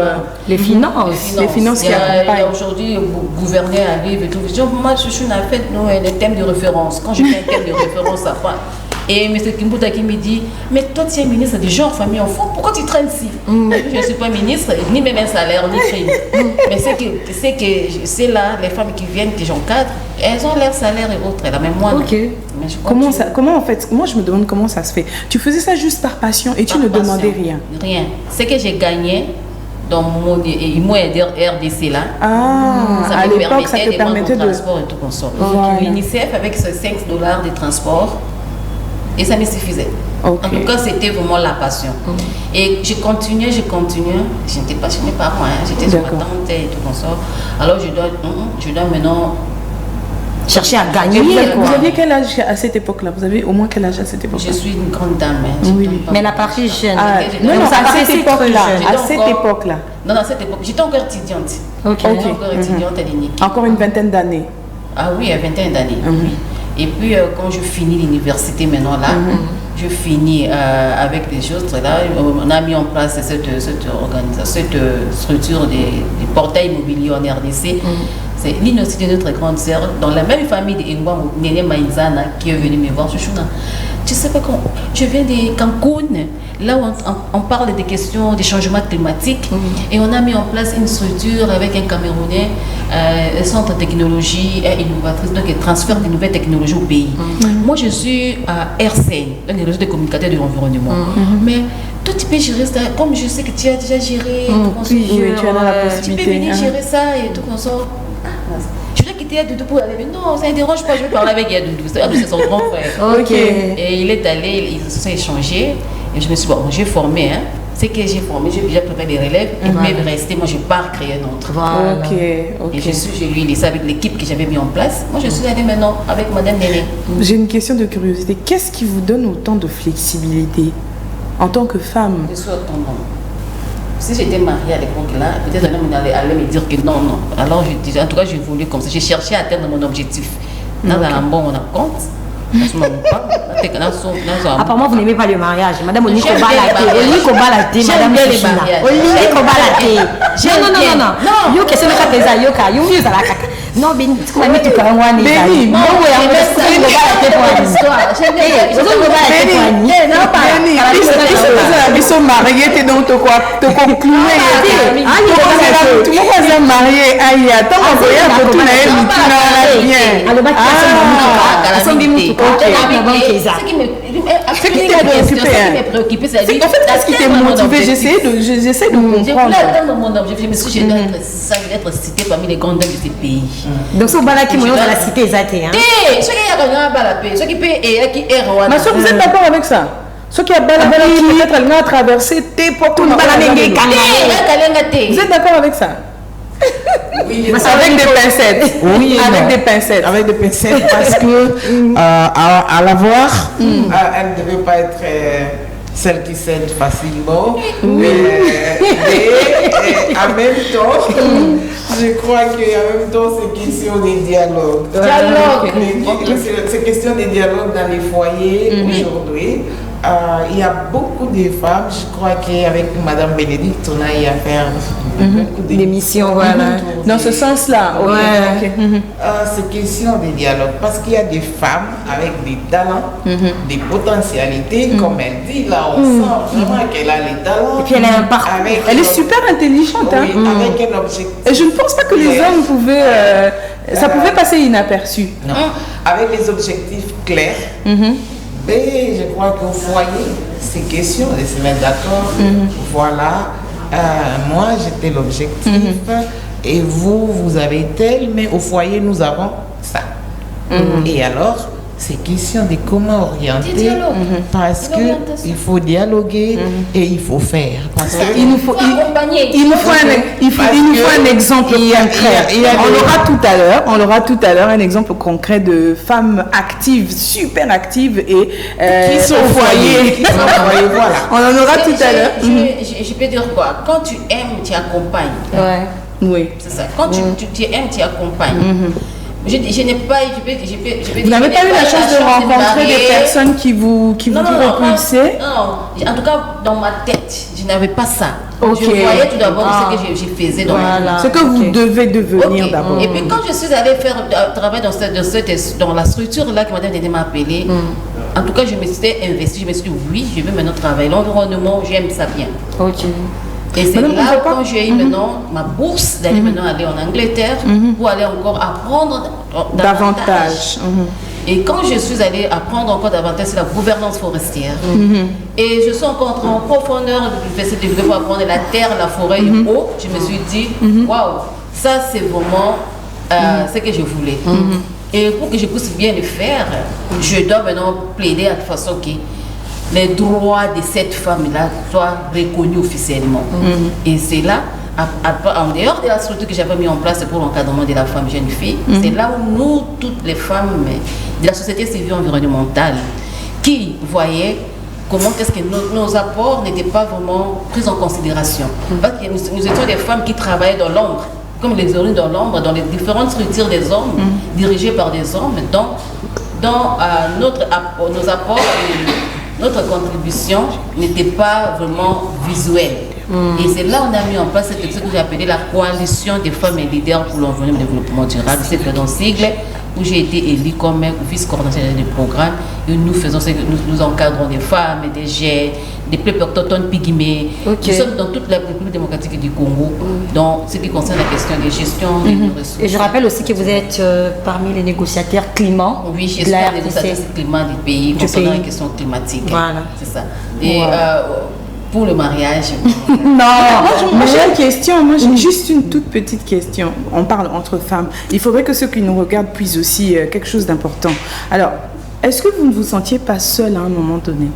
les finances. Les finances qui accompagnent. Aujourd'hui, le gouverneur arrive et tout. Je dis, moi, je suis en fait les thèmes de référence. Quand je fais un thème de référence, ça part. Et M. Kimbouta qui me dit, mais toi tu es ministre du genre, famille, enfant, pourquoi tu traînes si Je ne suis pas ministre, ni même un salaire, ni prime. Mais c'est là, les femmes qui viennent, que j'encadre, elles ont leur salaire et autres, là, même moi. Mais comment en fait, moi je me demande comment ça se fait. Tu faisais ça juste par passion et tu ne demandais rien. Rien. Ce que j'ai gagné dans mon RDC là, à l'époque ça te permettait de... transport et tout comme ça. L'UNICEF avec ce $5 de transport, et ça me suffisait. En tout cas, c'était vraiment la passion. Et je continuais. Je n'étais passionnée par moi. J'étais sur ma tante et tout comme ça. Alors, je dois maintenant chercher à gagner. Vous aviez quel âge à cette époque-là? Vous avez au moins quel âge à cette époque-là? Je suis une grande dame. Mais la partie jeune. Non, à cette époque-là. Non, à cette époque, j'étais encore étudiante. Encore étudiante à l'UNIC. Encore une vingtaine d'années. Ah oui, une vingtaine d'années. Et puis, quand je finis l'université maintenant là, je finis avec des choses là. On a mis en place cette structure des portails immobiliers en RDC. C'est l'université de notre grande sœur, dans la même famille de Ngwa Nene Maïzana, qui est venue me voir. Tu sais pas quand je viens de Cancun, là où on parle des questions des changements climatiques, et on a mis en place une structure avec un Camerounais, un centre de technologie et innovatrice, donc il transfère des nouvelles technologies au pays. Moi, je suis à RCN, le réseau des communicateurs de l'environnement. Mais toi, tu peux gérer ça, comme je sais que tu as déjà géré, tu as la possibilité. Tu peux venir gérer ça et tout comme ça. Je voulais quitter Yadoudou pour aller, mais non, ça ne dérange pas, je vais parler avec Yadoudou. C'est son grand frère. Et il est allé, ils se sont échangés. Et je me suis dit, bon, j'ai formé, c'est que j'ai formé, j'ai déjà préparé des relèves. Et même resté, moi je pars créer un autre. Et je lui ai laissé avec l'équipe que j'avais mis en place. Moi je suis allée maintenant avec Madame Néné. J'ai une question de curiosité. Qu'est-ce qui vous donne autant de flexibilité en tant que femme? Je suis autonome. Si j'étais mariée à l'époque là, peut-être un homme allait me dire que non. Alors je disais, en tout cas, j'ai voulu comme ça. J'ai cherché à atteindre mon objectif. Dans un bon, on a compte. Apparemment, vous n'aimez pas le mariage. Madame Oliko Balaté, Madame Chouchina. Oliko Balaté. Non. Yo, question de Kateza, Yoka. Yo, ça la caca. Non, ben, tu connais tout comme moi, Béni. Non, oui, on va se faire ils sont mariés, t'es donc te conclure. Tout le monde est marié. Aïe, attends, on va y aller, tout le monde bien. Alors, bah, ce qui t'est préoccupé, c'est en fait ce qui t'est motivé. J'essaie de comprendre. Je voulais atteindre mon objectif. Je me suis dit, je dois être citée parmi les grandes dames de ce pays. Donc, ce balaki moyen dans la cité exacte. Ceux qui ont gagné un balapé, ceux qui paient et qui est roi. Mais vous êtes d'accord avec ça? Ceux qui ont balapé, peut-être elle a traversé tes portes. Vous êtes d'accord avec ça? Oui, avec des pincettes. Oui, avec des pincettes. Avec des pincettes parce que à la voir, elle ne devait pas être celle qui cède facilement. Et en même temps, je crois qu'en même temps, c'est question des dialogues. C'est question des dialogues dans les foyers aujourd'hui. il y a beaucoup de femmes, je crois qu'avec Madame Bénédicte, on a eu à faire beaucoup d'émissions, voilà. Dans ce sens-là, ouais. C'est question de dialogue, parce qu'il y a des femmes avec des talents, des potentialités, comme elle dit, là on sent vraiment qu'elle a les talents. Et puis elle a un parcours. Elle est super intelligente. Oui, avec un objectif. Et je ne pense pas que les hommes pouvaient... ça pouvait passer inaperçu. Non, avec des objectifs clairs. Et je crois qu'au foyer, c'est question de se mettre d'accord. Voilà, moi j'étais l'objectif et vous avez tel, mais au foyer nous avons ça. Et alors, c'est question de comment orienter, parce qu'il faut dialoguer et il faut faire. Parce que il nous faut un exemple concret. On aura tout à l'heure un exemple concret de femmes actives, super actives et qui sont au foyer. Voilà. On en aura tout à l'heure. Je peux dire quoi? Quand tu aimes, tu accompagnes. Ouais. Oui. C'est ça. Quand tu aimes, tu accompagnes. Je n'ai pas, vous n'avez pas eu la chance de rencontrer des personnes qui vous repulsaient? Non, en tout cas, dans ma tête, je n'avais pas ça. Okay. Je voyais tout d'abord ce que je faisais dans ma vie. Ce que vous devez devenir d'abord. Et puis quand je suis allée faire travail dans la structure là que Madame Dédé m'a appelée, en tout cas, je me suis investie, je me suis dit oui, je veux maintenant travailler. L'environnement, j'aime ça bien. Ok. Et c'est là quand j'ai eu maintenant ma bourse d'aller maintenant aller en Angleterre pour aller encore apprendre davantage. Et quand je suis allée apprendre encore davantage, c'est la gouvernance forestière. Et je suis encore entrée en profondeur de l'université pour apprendre la terre, la forêt et l'eau. Je me suis dit, waouh, ça c'est vraiment ce que je voulais. Et pour que je puisse bien le faire, je dois maintenant plaider à de façon que les droits de cette femme-là soient reconnus officiellement. Et c'est là, en dehors de la structure que j'avais mis en place pour l'encadrement de la femme jeune fille, c'est là où nous, toutes les femmes de la société civile environnementale, qui voyaient comment est-ce que nos apports n'étaient pas vraiment pris en considération. Parce que nous étions des femmes qui travaillaient dans l'ombre, comme les héroïnes dans l'ombre, dans les différentes structures des hommes, dirigées par des hommes, dans nos apports. Notre contribution n'était pas vraiment visuelle. Et c'est là qu'on a mis en place ce que j'ai appelé la coalition des femmes et leaders pour l'environnement et le développement durable. C'est dans le sigle où j'ai été élue comme vice-coordinatrice du programme. Et nous faisons ce que nous encadrons des femmes, des jeunes, des peuples autochtones pygmées. Nous sommes dans toute la République démocratique du Congo, dans ce qui concerne la question de gestion des ressources. Et je rappelle aussi que vous êtes parmi les négociateurs climat. Oui, je suis la négociatrice climat du pays concernant les questions climatiques. Voilà. C'est ça. Et pour le mariage. Moi j'ai une question, moi j'ai juste une toute petite question. On parle entre femmes. Il faudrait que ceux qui nous regardent puissent aussi quelque chose d'important. Alors, est-ce que vous ne vous sentiez pas seule à un moment donné?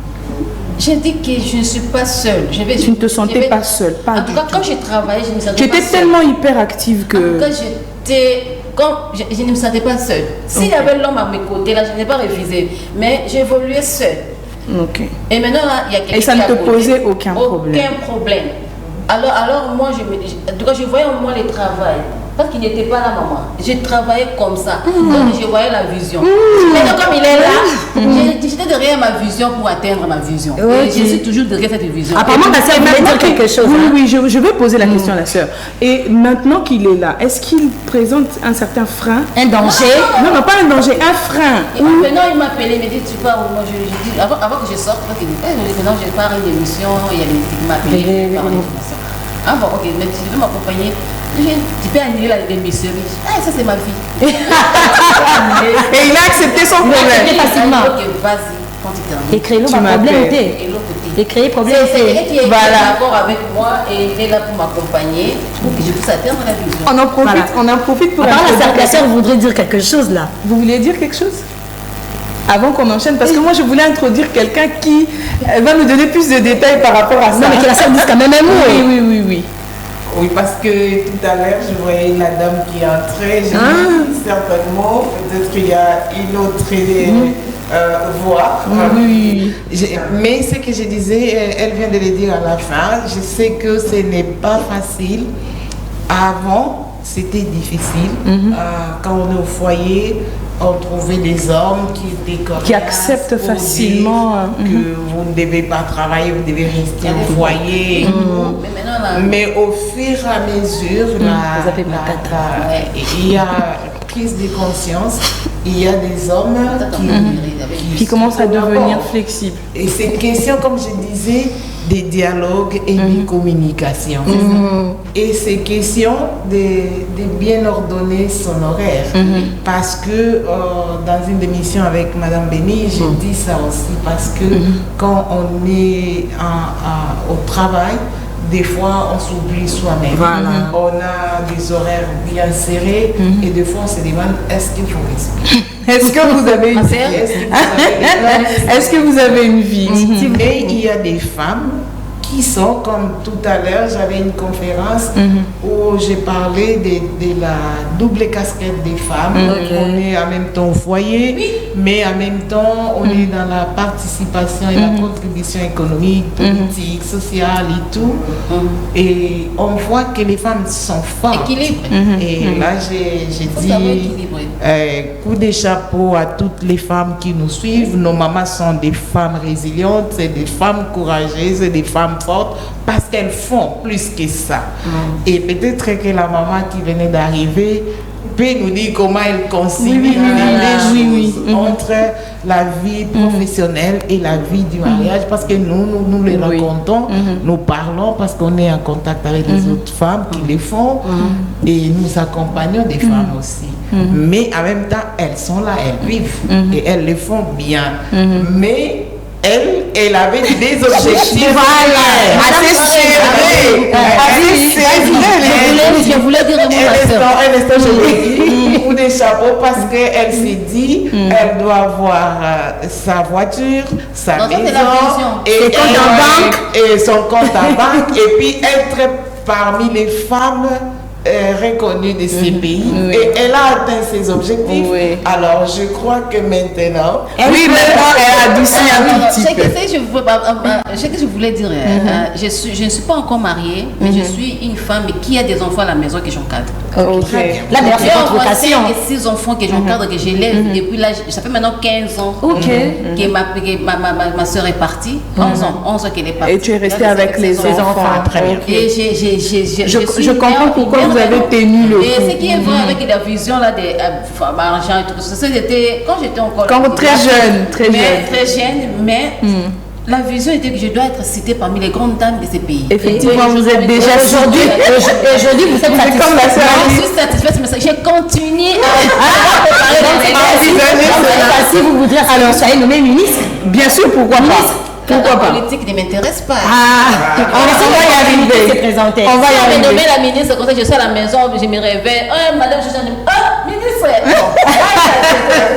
J'ai dit que je ne suis pas seule. Tu ne te sentais pas seule, pas du tout. En tout cas, quand j'ai travaillé, je ne me sentais pas seule. Tu étais tellement hyper active que... En tout cas, je ne me sentais pas seule. S'il y avait l'homme à mes côtés, là, je n'ai pas refusé. Mais j'évoluais seule. Et maintenant, il y a quelqu'un. Et ça ne te posait aucun problème? Aucun problème. Alors moi, en tout cas, je voyais au moins le travail. Parce qu'il n'était pas là, maman. J'ai travaillé comme ça. Donc, je voyais la vision. Maintenant, comme il est là, j'étais derrière ma vision pour atteindre ma vision. Et je suis toujours derrière cette vision. Apparemment, ta sœur voulait dire quelque chose. Oui, je vais poser la question à la sœur. Et maintenant qu'il est là, est-ce qu'il présente un certain frein? Un danger? Non, pas un danger, un frein. Maintenant, il m'appelait, il me dit, tu pars. Moi, je dis, avant que je sorte, maintenant, je pars une émission, il y a des qui m'appellent. Ah bon, ok, mais tu veux m'accompagner? Tu peux annuler l'émission. Ah, ça c'est ma vie. Et il a accepté son problème. Facilement. Vas-y, quand tu termines. Écris-le, ma problème était. Écris problème était. C'est elle qui est d'accord avec moi et il est là pour m'accompagner pour que je puisse atteindre la vision. On en profite pour... La sœur voudrait dire quelque chose là. Vous voulez dire quelque chose? Avant qu'on enchaîne, parce que moi je voulais introduire quelqu'un qui va nous donner plus de détails par rapport à ça. Non, mais que la sœur dise quand même un mot. Oui. Oui, parce que tout à l'heure, je voyais la dame qui entrait. Je me dis certainement, peut-être qu'il y a une autre voix. Oui. Mais ce que je disais, elle vient de le dire à la fin. Je sais que ce n'est pas facile. Avant, c'était difficile. Quand on est au foyer, on trouvait des hommes qui étaient comme qui acceptent facilement que vous ne devez pas travailler, vous devez rester au foyer. Mais au fur et à mesure, il y a prise de conscience, il y a des hommes qui commencent à devenir flexibles. Et c'est question, comme je disais, des dialogues et des communications. Et c'est question de bien ordonner son horaire. Parce que dans une émission avec Madame Béni, j'ai dit ça aussi, parce que quand on est au travail, des fois on s'oublie soi-même. Voilà. On a des horaires bien serrés et des fois on se demande est-ce qu'il faut respirer. Est-ce que vous avez une vie? Est-ce que vous avez une vie? Et il y a des femmes qui sont, comme tout à l'heure, j'avais une conférence où j'ai parlé de la double casquette des femmes. On est en même temps au foyer, mais en même temps, on est dans la participation et la contribution économique, politique, sociale et tout. Et on voit que les femmes sont fortes. Et là, j'ai dit, coup de chapeau à toutes les femmes qui nous suivent. Nos mamans sont des femmes résilientes, c'est des femmes courageuses, c'est des femmes fortes parce qu'elles font plus que ça. Et peut-être que la maman qui venait d'arriver peut nous dire comment elle concilie les choses entre la vie professionnelle et la vie du mariage, parce que nous les racontons, nous parlons parce qu'on est en contact avec les autres femmes qui les font et nous accompagnons des femmes aussi. Mais en même temps, elles sont là, elles vivent et elles le font bien. Mais elle avait des objectifs. Je voulais dire un instant, je lui dis des chapeaux parce qu'elle s'est dit elle doit avoir sa voiture, sa maison et son compte en banque et puis être parmi les femmes reconnue de ces pays et elle a atteint ses objectifs. Alors je crois que maintenant elle a adouci un tout petit peu. Ce que je voulais dire, je ne suis pas encore mariée, mais je suis une femme qui a des enfants à la maison que j'encadre. Là d'ailleurs c'est votre vocation. J'ai 6 enfants que j'encadre, que j'élève depuis là, ça fait maintenant 15 ans que ma soeur est partie. 11 ans qu'elle est partie. Et tu es restée avec les enfants. Très bien. Et je comprends pourquoi vous avez tenu le coup. Et ce qui est vrai avec la vision là des argent et tout ça, c'était quand j'étais encore très jeune, mais la vision était que je dois être citée parmi les grandes dames de ces pays. Effectivement, vous êtes déjà aujourd'hui vous êtes satisfaite. Comme la sœur. Je suis satisfaite, mais j'ai continué à si vous voudriez alors soyez nommé ministre. Bien sûr, pourquoi pas. Pourquoi pas? La politique ne m'intéresse pas. On va y arriver. On va y arriver. Nommer la ministre, comme ça je suis à la maison, je me réveille. Madame, je suis ministre.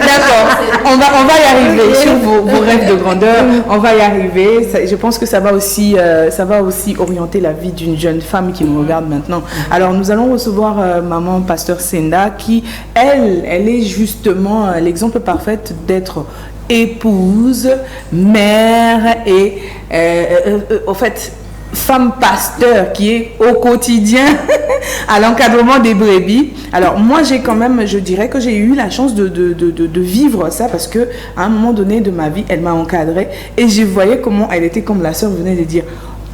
D'accord. On va y arriver sur vos rêves de grandeur. On va y arriver. Je pense que ça va aussi orienter la vie d'une jeune femme qui nous regarde maintenant. Alors nous allons recevoir maman Pasteur Senda qui, elle est justement l'exemple parfait d'être épouse, mère et en fait femme pasteur qui est au quotidien à l'encadrement des brebis. Alors moi je dirais que j'ai eu la chance de vivre ça parce que à un moment donné de ma vie elle m'a encadrée et je voyais comment elle était, comme la sœur venait de dire,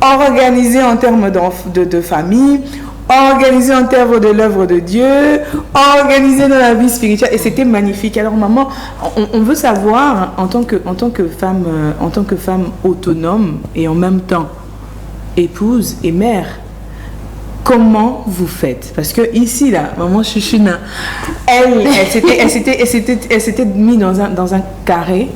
organisée en termes de famille, organisée en termes de l'œuvre de Dieu, organisée dans la vie spirituelle, et c'était magnifique. Alors maman, on veut savoir en tant que femme autonome et en même temps épouse et mère, comment vous faites? Parce que ici là, maman Chouchouna, elle s'était mise dans un carré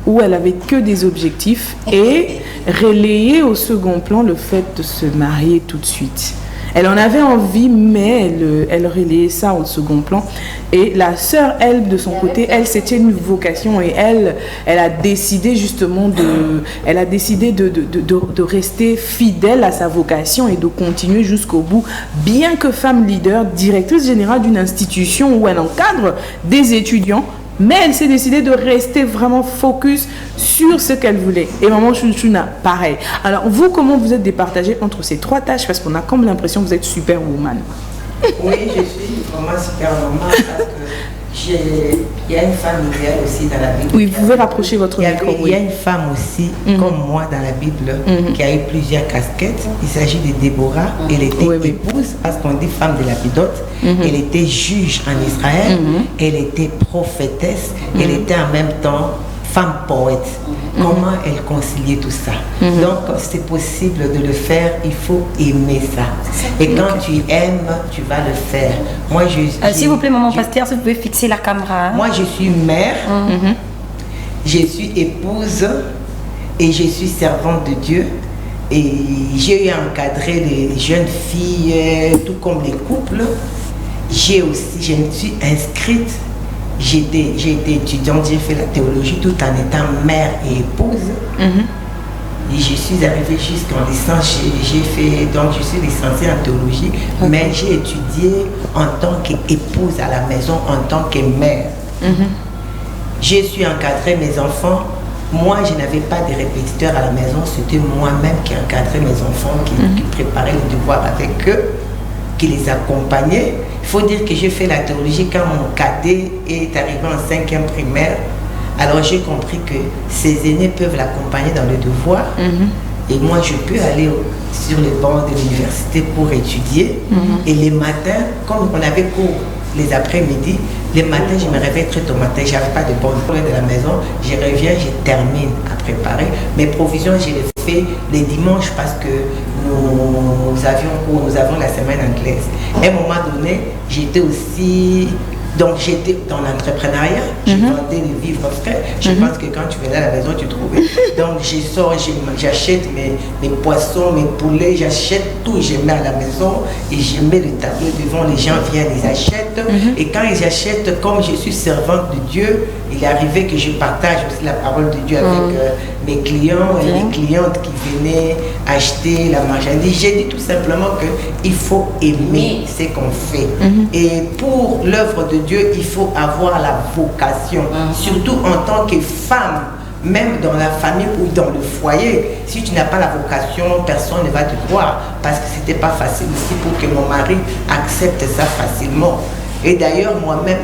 où elle avait que des objectifs et relayé au second plan le fait de se marier tout de suite. Elle en avait envie, mais elle relayait ça au second plan. Et la sœur, elle, de son côté, elle, c'était une vocation et elle a décidé justement de rester fidèle à sa vocation et de continuer jusqu'au bout, bien que femme leader, directrice générale d'une institution où elle encadre des étudiants. Mais elle s'est décidée de rester vraiment focus sur ce qu'elle voulait. Et maman Chouchouna, pareil. Alors vous, comment vous êtes départagée entre ces 3 tâches? Parce qu'on a comme l'impression que vous êtes superwoman. Oui, je suis vraiment super normale parce que il y a une femme idéale aussi dans la Bible. Oui, vous pouvez rapprocher votre micro. Il y a une femme aussi, comme moi dans la Bible, qui a eu plusieurs casquettes. Il s'agit de Déborah. Elle était épouse, parce qu'on dit femme de Lapidote. Elle était juge en Israël. Elle était prophétesse. Elle était en même temps femme poète. Comment elle conciliait tout ça? Donc, c'est possible de le faire, il faut aimer ça. Et quand tu aimes, tu vas le faire. Moi, s'il vous plaît, maman pasteur, si vous pouvez fixer la caméra. Hein? Moi, je suis mère, je suis épouse et je suis servante de Dieu. Et j'ai encadré les jeunes filles, tout comme les couples. Je me suis inscrite. J'ai été étudiante, j'ai fait la théologie tout en étant mère et épouse. Et je suis arrivée jusqu'en licence, donc je suis licenciée en théologie, mais j'ai étudié en tant qu'épouse à la maison, en tant que mère. Je suis encadré mes enfants. Moi, je n'avais pas de répétiteurs à la maison, c'était moi-même qui encadrais mes enfants, qui préparais les devoirs avec eux, qui les accompagnait. Il faut dire que j'ai fait la théologie quand mon cadet est arrivé en 5e primaire. Alors j'ai compris que ses aînés peuvent l'accompagner dans le devoir. Et moi, je peux aller sur les bancs de l'université pour étudier. Et les matins, comme on avait cours les après-midi, les matins, je me réveille très tôt matin. Je n'avais pas de bonne de la maison. Je reviens, je termine à préparer. Mes provisions, je les fais les dimanches parce que nous avions la semaine anglaise. À un moment donné, j'étais aussi... Donc j'étais dans l'entrepreneuriat, je vendais les vivres frais. Je pense que quand tu venais à la maison, tu trouvais. Donc je sors, j'achète mes poissons, mes poulets, j'achète tout, je mets à la maison et je mets le tableau devant, les gens viennent, ils achètent. Et quand ils achètent, comme je suis servante de Dieu, il est arrivé que je partage aussi la parole de Dieu avec mes clients et les clientes qui venaient acheter la marchandise. J'ai dit tout simplement qu'il faut aimer ce qu'on fait. Et pour l'œuvre de Dieu, il faut avoir la vocation, surtout en tant que femme, même dans la famille ou dans le foyer. Si tu n'as pas la vocation, personne ne va te croire, parce que c'était pas facile aussi pour que mon mari accepte ça facilement. Et d'ailleurs, moi-même,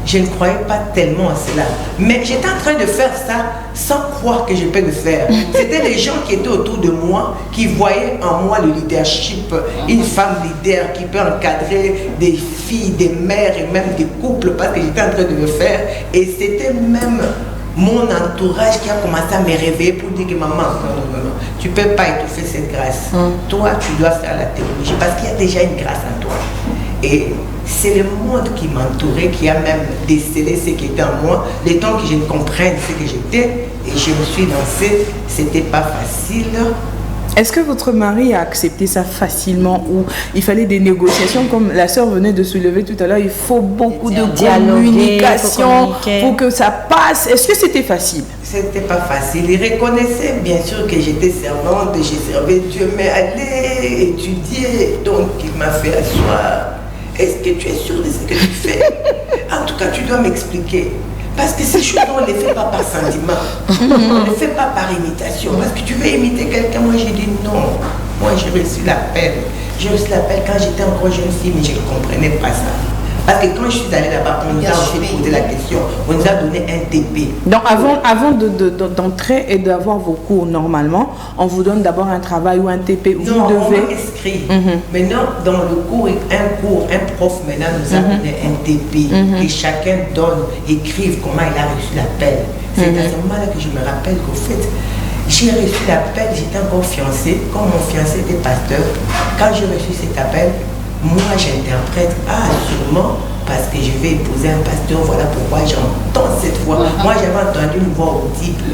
je ne croyais pas tellement à cela. Mais j'étais en train de faire ça sans croire que je peux le faire. C'était les gens qui étaient autour de moi, qui voyaient en moi le leadership, une femme leader qui peut encadrer des filles, des mères et même des couples, parce que j'étais en train de le faire. Et c'était même mon entourage qui a commencé à me réveiller pour dire que maman, non, tu ne peux pas étouffer cette grâce. Toi, tu dois faire la théologie, parce qu'il y a déjà une grâce en toi. Et c'est le monde qui m'entourait, qui a même décelé ce qui était en moi. Le temps que je ne comprenne ce que j'étais, et je me suis lancée, c'était pas facile. Est-ce que votre mari a accepté ça facilement ou il fallait des négociations comme la sœur venait de soulever tout à l'heure? Il faut beaucoup de communication pour que ça passe. Est-ce que c'était facile? C'était pas facile. Il reconnaissait bien sûr que j'étais servante, j'ai servi Dieu, mais aller étudier. Donc il m'a fait asseoir. Est-ce que tu es sûr de ce que tu fais? En tout cas, tu dois m'expliquer. Parce que ces choses, on ne les fait pas par sentiment. On ne les fait pas par imitation. Parce que tu veux imiter quelqu'un, moi j'ai dit non. Moi j'ai reçu l'appel. J'ai reçu l'appel quand j'étais encore jeune fille, mais je ne comprenais pas ça. Parce que quand je suis allée là-bas, on nous a aussi posé la question. On nous a donné un TP. Donc avant d'entrer et d'avoir vos cours normalement, on vous donne d'abord un travail ou un TP. Vous non, devez... on m'a inscrit. Maintenant, dans le cours, un prof maintenant nous a donné un TP. Et chacun écrive comment il a reçu l'appel. C'est à ce moment-là que je me rappelle qu'au fait, j'ai reçu l'appel, j'étais encore fiancée. Comme mon fiancé était pasteur, quand j'ai reçu cet appel, moi j'interprète, sûrement parce que je vais épouser un pasteur, voilà pourquoi j'entends cette voix. Moi j'avais entendu une voix audible.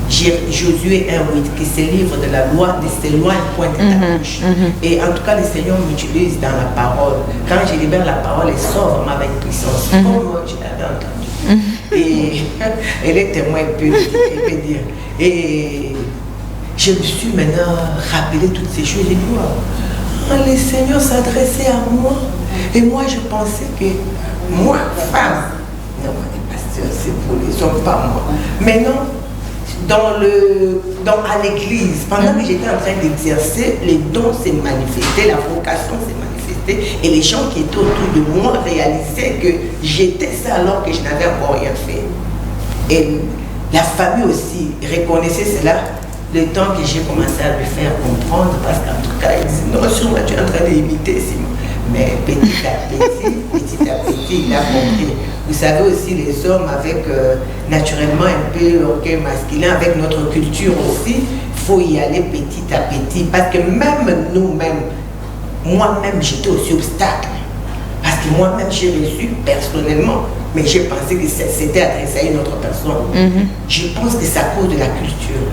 Josué 1:8, que ce livre de la loi ne s'éloigne point de ta bouche. Et en tout cas, le Seigneur m'utilise dans la parole. Quand je libère la parole, elle sort vraiment avec puissance. Comme moi, je l'avais entendu. Et elle est témoin, elle peut dire. Et je me suis maintenant rappelé toutes ces choses. J'ai dit, le Seigneur s'adressait à moi. Et moi, je pensais que moi, femme, non, les pasteurs, c'est pour les hommes, pas moi. Mais non, à l'église, pendant que j'étais en train d'exercer, les dons s'est manifesté, la vocation s'est manifestée. manifester. Et les gens qui étaient autour de moi réalisaient que j'étais ça alors que je n'avais encore rien fait. Et la famille aussi reconnaissait cela le temps que j'ai commencé à lui faire comprendre, parce qu'en tout cas, il disait, non, sûrement tu es en train d'imiter Simon. Mais petit à petit, il a compris. Vous savez aussi, les hommes avec naturellement un peu l'orgueil masculin, avec notre culture aussi, il faut y aller petit à petit. Parce que même nous-mêmes, moi-même, j'étais aussi obstacle. Parce que moi-même, j'ai reçu personnellement, mais j'ai pensé que c'était adressé à une autre personne. Je pense que c'est à cause de la culture.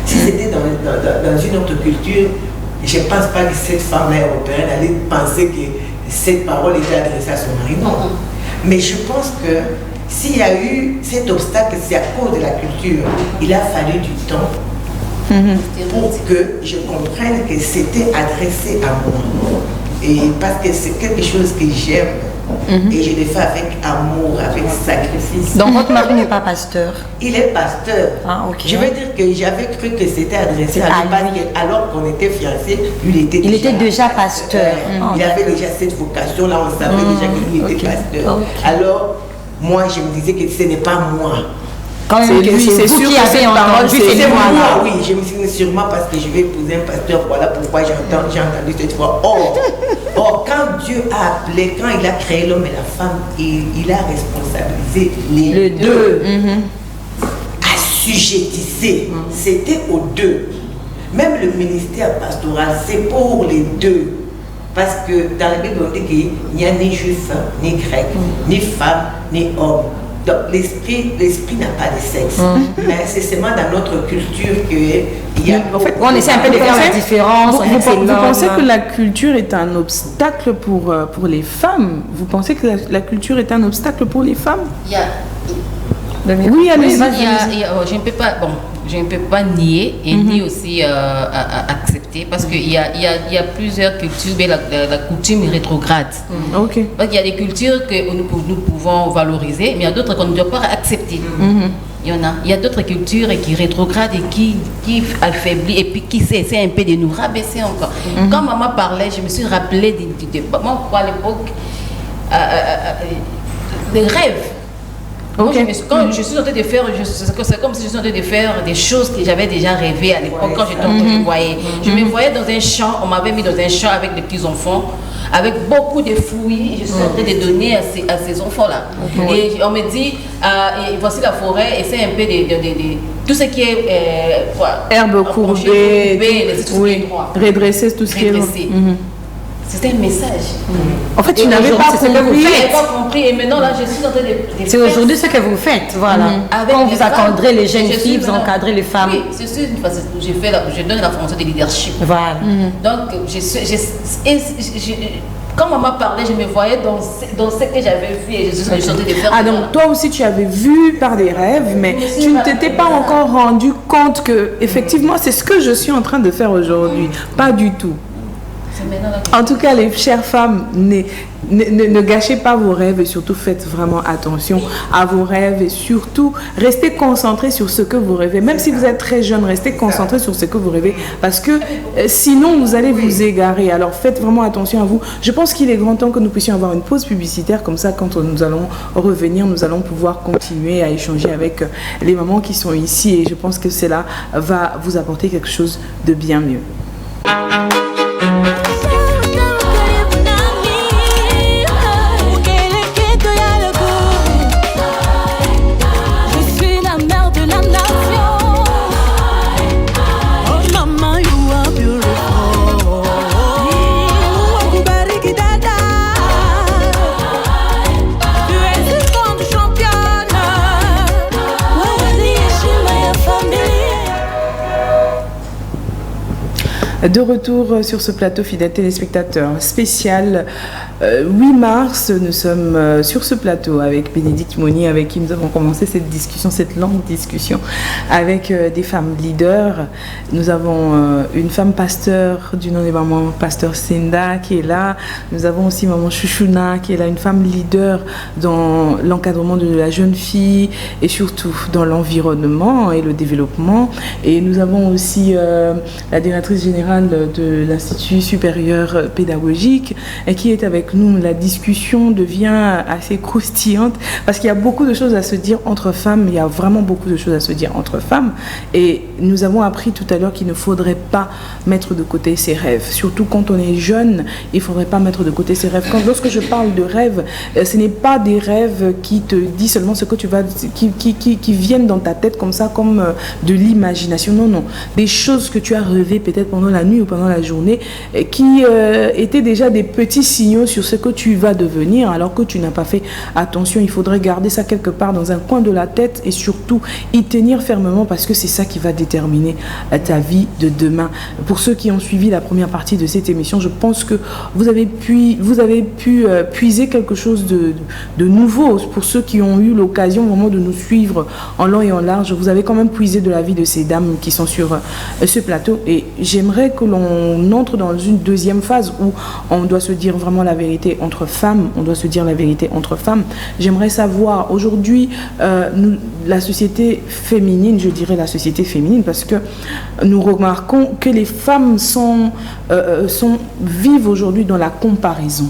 Si c'était dans une autre culture, je ne pense pas que cette femme européenne allait penser que cette parole était adressée à son mari. Non. Mais je pense que s'il y a eu cet obstacle, c'est à cause de la culture. Il a fallu du temps pour que je comprenne que c'était adressé à moi. Et parce que c'est quelque chose que j'aime. Et je le fais avec amour, avec sacrifice. Donc votre mari n'est pas pasteur? Il est pasteur. Ah, ok. Je veux dire que j'avais cru que c'était adressé à lui, parce que alors qu'on était fiancés, lui il était déjà pasteur. Il avait déjà cette vocation-là, on savait déjà que lui était pasteur. Alors, moi je me disais que ce n'est pas moi. Quand même, c'est vous qui avez entendu c'est moi. Oui, je me suis dit sûrement parce que je vais épouser un pasteur, voilà pourquoi j'ai entendu cette fois. Or, quand Dieu a appelé, quand il a créé l'homme et la femme, il a responsabilisé les deux. Assujettissé. C'était aux deux. Même le ministère pastoral, c'est pour les deux. Parce que dans la Bible, on dit qu'il n'y a ni juif, ni grec, ni femme, ni homme. Donc l'esprit n'a pas de sexe. Mais c'est seulement dans notre culture qu'il y a... En fait, on essaie un peu de faire la différence. Vous pensez que la culture est un obstacle pour les femmes? Vous pensez que la culture est un obstacle pour les femmes? Oui, allez-y. Je ne peux pas nier et ni aussi accepter, parce qu'il y a plusieurs cultures, mais la coutume est rétrograde. Donc il y a des cultures que nous pouvons valoriser, mais il y a d'autres qu'on ne doit pas accepter. Il y a d'autres cultures qui rétrogradent et qui affaiblissent et puis qui essaient un peu de nous rabaisser encore. Quand maman parlait, je me suis rappelé moi, à l'époque, des rêves. Moi, quand je suis en train de faire, c'est comme si je suis en train de faire des choses que j'avais déjà rêvé à l'époque, quand j'étais encore, je voyais. Je me voyais dans un champ, on m'avait mis dans un champ avec des petits enfants, avec beaucoup de fruits, je suis en train de donner à ces enfants-là. Et on me dit, voici la forêt, et c'est un peu tout ce qui est herbe courbée, redresser tout ce qui est C'était un message. En fait, tu n'avais pas compris. Et maintenant, là, je suis en train de c'est aujourd'hui ce que vous faites. Voilà. Quand vous encadrez les jeunes filles, vous encadrez les femmes. Oui, c'est sûr. Je donne la formation de leadership. Voilà. Donc, quand maman parlait, je me voyais dans ce que j'avais vu et je suis en train de faire. Ah, donc toi aussi, tu avais vu par des rêves, mais tu ne t'étais pas encore rendu compte que, effectivement, c'est ce que je suis en train de faire aujourd'hui. Pas du tout. En tout cas, les chères femmes, ne gâchez pas vos rêves et surtout faites vraiment attention à vos rêves et surtout restez concentrés sur ce que vous rêvez. Même si vous êtes très jeune, restez concentrés sur ce que vous rêvez parce que sinon vous allez vous égarer. Alors faites vraiment attention à vous. Je pense qu'il est grand temps que nous puissions avoir une pause publicitaire, comme ça quand nous allons revenir, nous allons pouvoir continuer à échanger avec les mamans qui sont ici et je pense que cela va vous apporter quelque chose de bien mieux. De retour sur ce plateau, fidèles téléspectateurs, spécial 8 mars, nous sommes sur ce plateau avec Bénédicte Monnier, avec qui nous avons commencé cette discussion, cette longue discussion avec des femmes leaders. Nous avons une femme pasteur du nom de maman pasteur Senda qui est là. Nous avons aussi maman Chouchouna qui est là, une femme leader dans l'encadrement de la jeune fille et surtout dans l'environnement et le développement. Et nous avons aussi la directrice générale général de l'Institut supérieur pédagogique et qui est avec nous. La discussion devient assez croustillante parce qu'il y a beaucoup de choses à se dire entre femmes. Il y a vraiment beaucoup de choses à se dire entre femmes. Et nous avons appris tout à l'heure qu'il ne faudrait pas mettre de côté ses rêves. Surtout quand on est jeune, il ne faudrait pas mettre de côté ses rêves. Lorsque je parle de rêves, ce n'est pas des rêves qui te disent seulement ce que tu vas... qui viennent dans ta tête comme ça, comme de l'imagination. Non, non. Des choses que tu as rêvées peut-être pendant la nuit ou pendant la journée qui étaient déjà des petits signaux sur ce que tu vas devenir alors que tu n'as pas fait attention. Il faudrait garder ça quelque part dans un coin de la tête et surtout y tenir fermement parce que c'est ça qui va déterminer ta vie de demain. Pour ceux qui ont suivi la première partie de cette émission, je pense que vous avez pu puiser quelque chose de nouveau. Pour ceux qui ont eu l'occasion vraiment de nous suivre en long et en large, vous avez quand même puisé de la vie de ces dames qui sont sur ce plateau. Et j'aimerais que l'on entre dans une deuxième phase où on doit se dire vraiment la vérité entre femmes. On doit se dire la vérité entre femmes. J'aimerais savoir, aujourd'hui, la société féminine, je dirais la société féminine, parce que nous remarquons que les femmes vivent aujourd'hui dans la comparaison.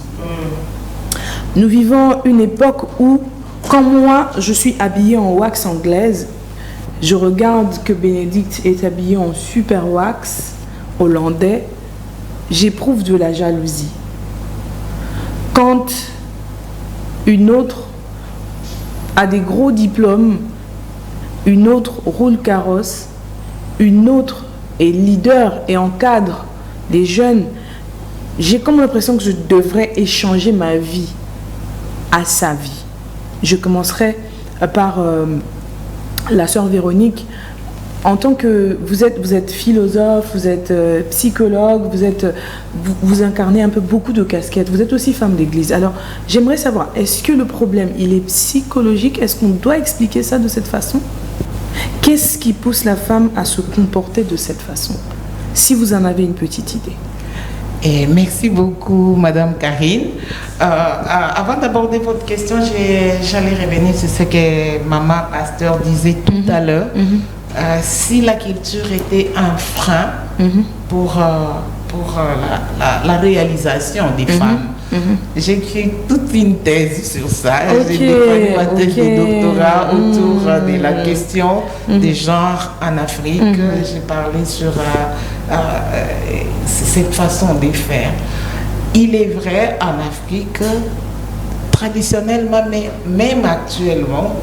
Nous vivons une époque où, quand moi, je suis habillée en wax anglaise, je regarde que Bénédicte est habillée en super wax hollandais, j'éprouve de la jalousie. Quand une autre a des gros diplômes, une autre roule carrosse, une autre est leader et encadre des jeunes, j'ai comme l'impression que je devrais échanger ma vie à sa vie. Je commencerai par la sœur Véronique. En tant que vous êtes philosophe, vous êtes psychologue, vous incarnez un peu beaucoup de casquettes. Vous êtes aussi femme d'église. Alors, j'aimerais savoir, est-ce que le problème, il est psychologique? Est-ce qu'on doit expliquer ça de cette façon? Qu'est-ce qui pousse la femme à se comporter de cette façon? Si vous en avez une petite idée. Et merci beaucoup, Madame Karine. Avant d'aborder votre question, j'allais revenir sur ce que Maman Pasteur disait tout à l'heure. Si la culture était un frein pour la réalisation des femmes, j'ai écrit toute une thèse sur ça. J'ai défendu ma thèse de doctorat autour de la question des genres en Afrique. J'ai parlé sur cette façon de faire. Il est vrai, en Afrique, traditionnellement, mais même actuellement,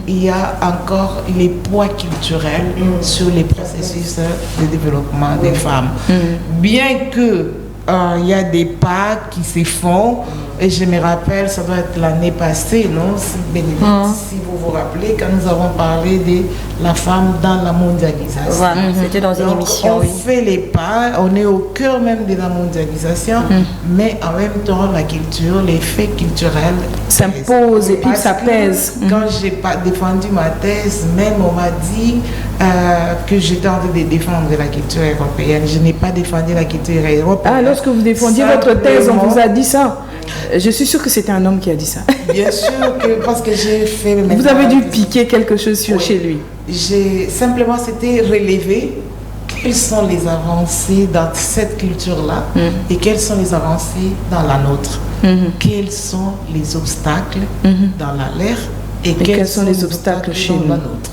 il y a encore les poids culturels sur les processus de développement des femmes. Bien que il y a des pas qui se font, et je me rappelle, ça doit être l'année passée, non, Bénédicte, si vous vous rappelez, quand nous avons parlé de la femme dans la mondialisation. Voilà, c'était dans une émission. On fait les pas, on est au cœur même de la mondialisation, mais en même temps, la culture, les faits culturels s'imposent et puis ça pèse. Quand j'ai pas défendu ma thèse, même on m'a dit que j'étais en train de défendre la culture européenne. Je n'ai pas défendu la culture européenne. Ah, lorsque vous défendiez votre thèse, on vous a dit ça? Je suis sûre que c'était un homme qui a dit ça. Bien sûr, parce que j'ai fait... Vous avez dû piquer quelque chose chez lui. Simplement, c'était relever quelles sont les avancées dans cette culture-là et quelles sont les avancées dans la nôtre. Quels sont les obstacles dans la leur et quels sont les obstacles chez nous, la nôtre.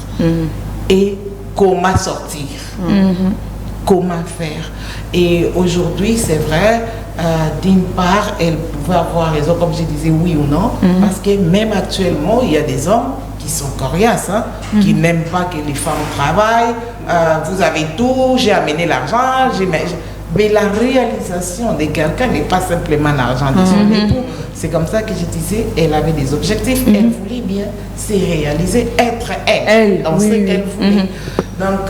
Et comment sortir, comment faire. Et aujourd'hui, c'est vrai, d'une part, elle pouvait avoir raison, comme je disais, oui ou non, parce que même actuellement, il y a des hommes qui sont coriaces, qui n'aiment pas que les femmes travaillent. Vous avez tout, j'ai amené l'argent, mais la réalisation de quelqu'un n'est pas simplement l'argent de son époux. C'est comme ça que je disais, elle avait des objectifs, elle voulait bien se réaliser, être elle dans ce qu'elle voulait. Donc,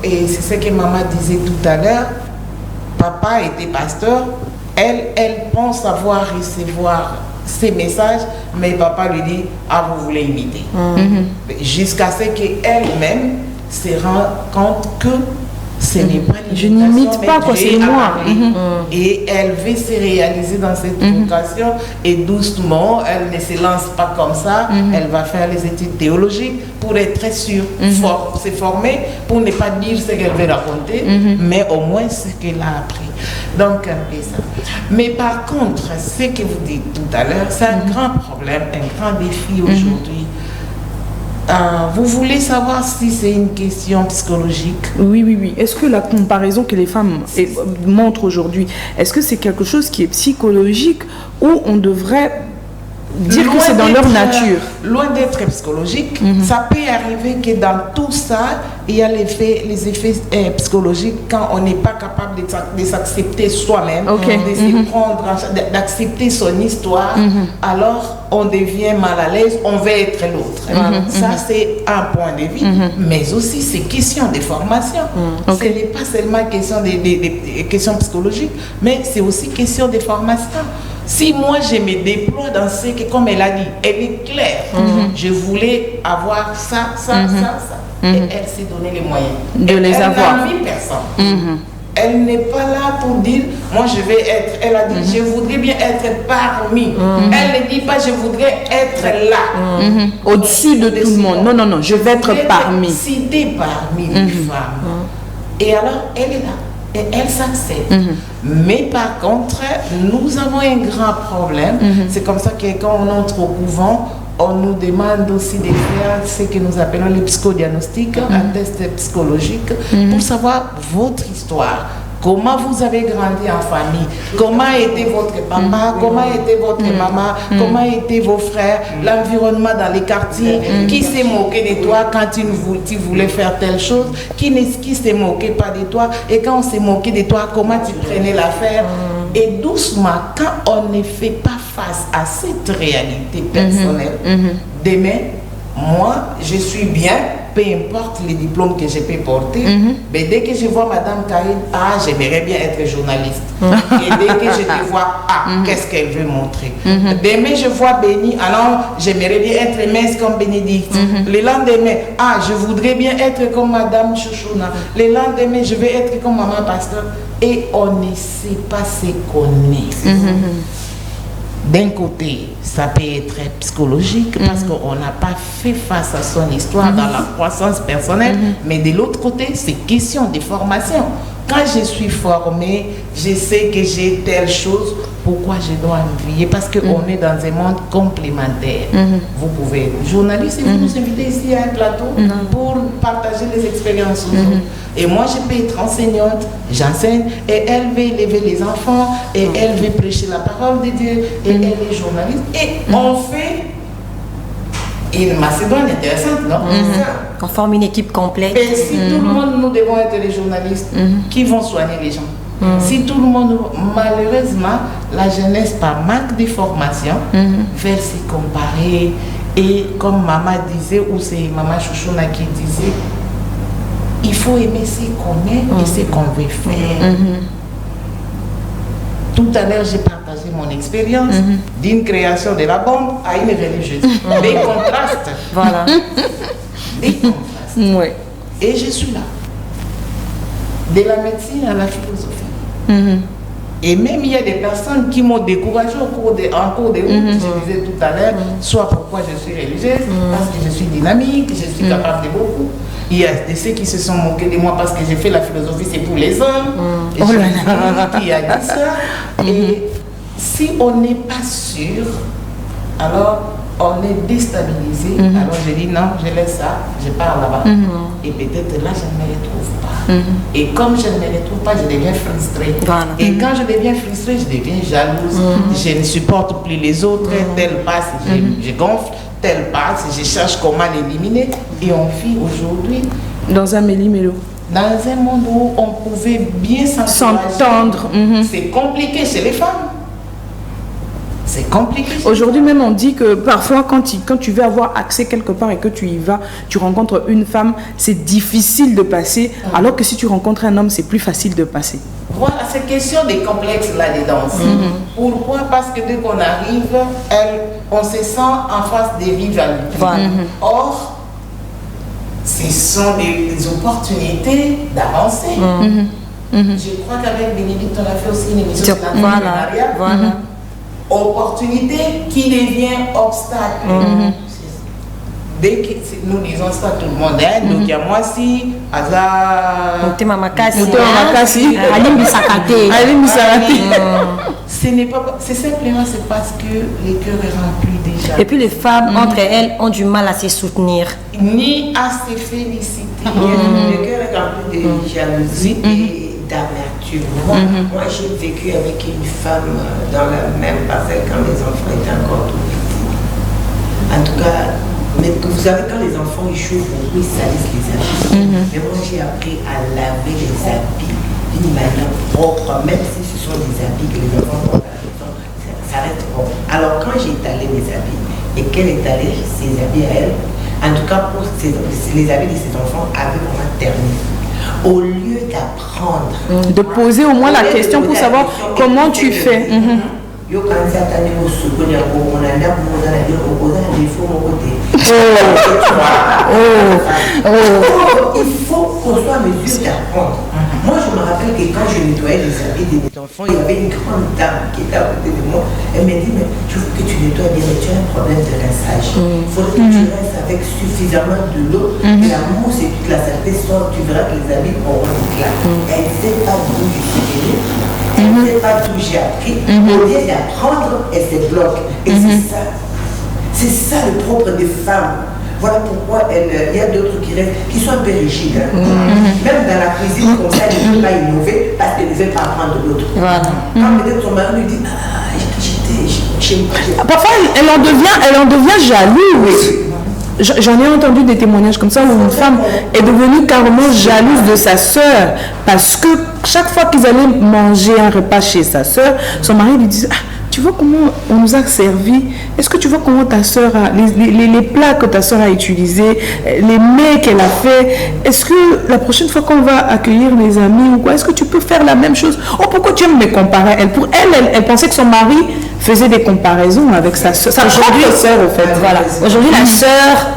et c'est ce que maman disait tout à l'heure, papa était pasteur, elle pense avoir recevoir ces messages, mais papa lui dit, ah, vous voulez imiter. Jusqu'à ce qu'elle-même se rende compte que Ce n'est pas Je n'imite pas, quoi, c'est moi. Et elle veut se réaliser dans cette vocation. Et doucement, elle ne se lance pas comme ça. Elle va faire les études théologiques pour être très sûre, se former, pour ne pas dire ce qu'elle veut raconter, mais au moins ce qu'elle a appris. Donc, un peu ça. Mais par contre, ce que vous dites tout à l'heure, c'est un grand problème, un grand défi aujourd'hui. Vous voulez savoir si c'est une question psychologique? Oui. Est-ce que la comparaison que les femmes montrent aujourd'hui, est-ce que c'est quelque chose qui est psychologique ou on devrait dire que c'est dans leur nature? Loin d'être psychologique, ça peut arriver que dans tout ça, il y a les effets psychologiques quand on n'est pas capable de s'accepter soi-même, de se prendre, d'accepter son histoire, alors on devient mal à l'aise, on veut être l'autre. Ça, c'est un point de vue, mais aussi c'est question de formation. Ce n'est pas seulement question de questions psychologiques, mais c'est aussi question de formation. Si moi je me déploie dans ce que, comme elle a dit, elle est claire, je voulais avoir ça. Et elle s'est donné les moyens de les avoir. Elle n'a vu personne. Elle n'est pas là pour dire, moi je vais être, elle a dit, je voudrais bien être parmi. Elle ne dit pas, je voudrais être là. Au-dessus de tout le monde. Non, je vais être parmi. Citée parmi les femmes. Et alors, elle est là. Et elle s'accepte. Mais par contre, nous avons un grand problème. C'est comme ça que quand on entre au couvent, on nous demande aussi de faire ce que nous appelons le psychodiagnostic, un test psychologique, pour savoir votre histoire. Comment vous avez grandi en famille? Comment était votre papa? Comment était votre maman? Comment étaient vos frères? L'environnement dans les quartiers? Qui s'est moqué de toi quand tu voulais faire telle chose? Qui s'est moqué pas de toi? Et quand on s'est moqué de toi, comment tu prenais l'affaire? Et doucement, quand on ne fait pas face à cette réalité personnelle, demain, moi, je suis bien, peu importe les diplômes que je peux porter, mais dès que je vois Madame Karine, j'aimerais bien être journaliste. Et dès que je te vois, qu'est-ce qu'elle veut montrer? Demain, je vois Béni, alors j'aimerais bien être mince comme Bénédicte. Le lendemain, je voudrais bien être comme Madame Chouchouna. Le lendemain, je vais être comme Maman Pasteur. Et on ne sait pas ce qu'on est. D'un côté, ça peut être psychologique parce qu'on n'a pas fait face à son histoire dans la croissance personnelle, mais de l'autre côté, c'est question de formation. Quand je suis formée, je sais que j'ai telle chose, pourquoi je dois envier? Parce qu'on est dans un monde complémentaire. Vous pouvez être journaliste et vous nous invitez ici à un plateau pour partager les expériences aux autres. Et moi, je peux être enseignante, j'enseigne, et elle veut élever les enfants, et elle veut prêcher la parole de Dieu, et elle est journaliste. Et on fait une Macédoine intéressante, non? On forme une équipe complète. Et si tout le monde, nous devons être les journalistes qui vont soigner les gens. Si tout le monde, malheureusement, la jeunesse par manque de formation, veut se comparer. Et comme maman disait, ou c'est maman Chouchouna qui disait, il faut aimer ce qu'on est et ce qu'on veut faire. Tout à l'heure, j'ai partagé mon expérience d'une création de la bombe à une religieuse. Des contrastes. Voilà. Des contrastes. Et je suis là. De la médecine à la philosophie. Et même il y a des personnes qui m'ont découragé en cours de route, je disais tout à l'heure, soit pourquoi je suis religieuse, parce que je suis dynamique, je suis capable de beaucoup. Il y a ceux qui se sont moqués de moi parce que j'ai fait la philosophie, c'est pour les hommes. Et qui a dit ça. Et si on n'est pas sûr, alors on est déstabilisé. Alors je dis non, je laisse ça, je pars là-bas. Et peut-être là, je ne me retrouve pas. Et comme je ne me retrouve pas, je deviens frustrée. Et quand je deviens frustrée, je deviens jalouse. Je ne supporte plus les autres. Tel passe, je gonfle. Tel passe, je cherche comment l'éliminer. Et on vit aujourd'hui dans un méli-mélo. Dans un monde où on pouvait bien s'entendre. C'est compliqué chez les femmes. C'est compliqué. Aujourd'hui même, on dit que parfois, quand tu veux avoir accès quelque part et que tu y vas, tu rencontres une femme, c'est difficile de passer, alors que si tu rencontres un homme, c'est plus facile de passer. Voilà, c'est question des complexes là-dedans. Pourquoi? Parce que dès qu'on arrive, on se sent en face des rivales. Or, ce sont des opportunités d'avancer. Je crois qu'avec Bénédicte, on a fait aussi une émission sur l'entrepreneuriat. Voilà. Opportunité qui devient obstacle. Dès que nous disons ça, tout le monde est. Donc, il y a moi si, Motema makasi. ce n'est pas, c'est simplement c'est parce que les cœurs est rempli déjà. Et puis les femmes, entre elles, ont du mal à se soutenir. Ni à se féliciter. Le cœur est rempli de jalousie et d'amertume. Moi, j'ai vécu avec une femme dans la même parcelle quand les enfants étaient encore tout petits. En tout cas, mais vous savez, quand les enfants échouent, ils salissent les habits. Mais moi, j'ai appris à laver les habits d'une manière propre, même si ce sont des habits que les enfants portent à la maison, ça reste propre. Alors, quand j'ai étalé mes habits et qu'elle étalait ses habits à elle, en tout cas, pour les habits de ses enfants avaient vraiment terminé. Au lieu d'apprendre, de poser au moins la question pour savoir comment tu fais. Il faut qu'on soit en mesure d'apprendre. Moi, je me rappelle que quand je nettoyais les habits de mes enfants, il y avait une grande dame qui était à côté de moi. Elle m'a dit, mais je veux que tu nettoies bien, mais tu as un problème de rinçage. Il faudrait que tu rinces avec suffisamment de l'eau, que la mousse et toute la saleté sortent, tu verras que les habits auront l'éclat. Elle ne sait pas d'où je suis venue. Elle ne sait pas d'où j'ai appris. Au lieu d'apprendre, elle se bloque. Et c'est ça le propre des femmes. Voilà pourquoi il y a d'autres qui sont un peu rigides. Même dans la cuisine, comme ça, elle ne peut pas innover parce qu'elle ne veut pas apprendre de l'autre. Quand peut-être son mari lui dit, parfois, elle en devient jalouse. J'en ai entendu des témoignages comme ça où une femme est devenue carrément jalouse de sa sœur parce que chaque fois qu'ils allaient manger un repas chez sa sœur, son mari lui disait, tu vois comment on nous a servi? Est-ce que tu vois comment ta soeur a... Les plats que ta soeur a utilisés, les mets qu'elle a fait, est-ce que la prochaine fois qu'on va accueillir les amis ou quoi, est-ce que tu peux faire la même chose? Oh, pourquoi tu aimes me comparer? Elle pensait que son mari faisait des comparaisons avec sa soeur. Sa propre soeur, au fait. Voilà. Aujourd'hui,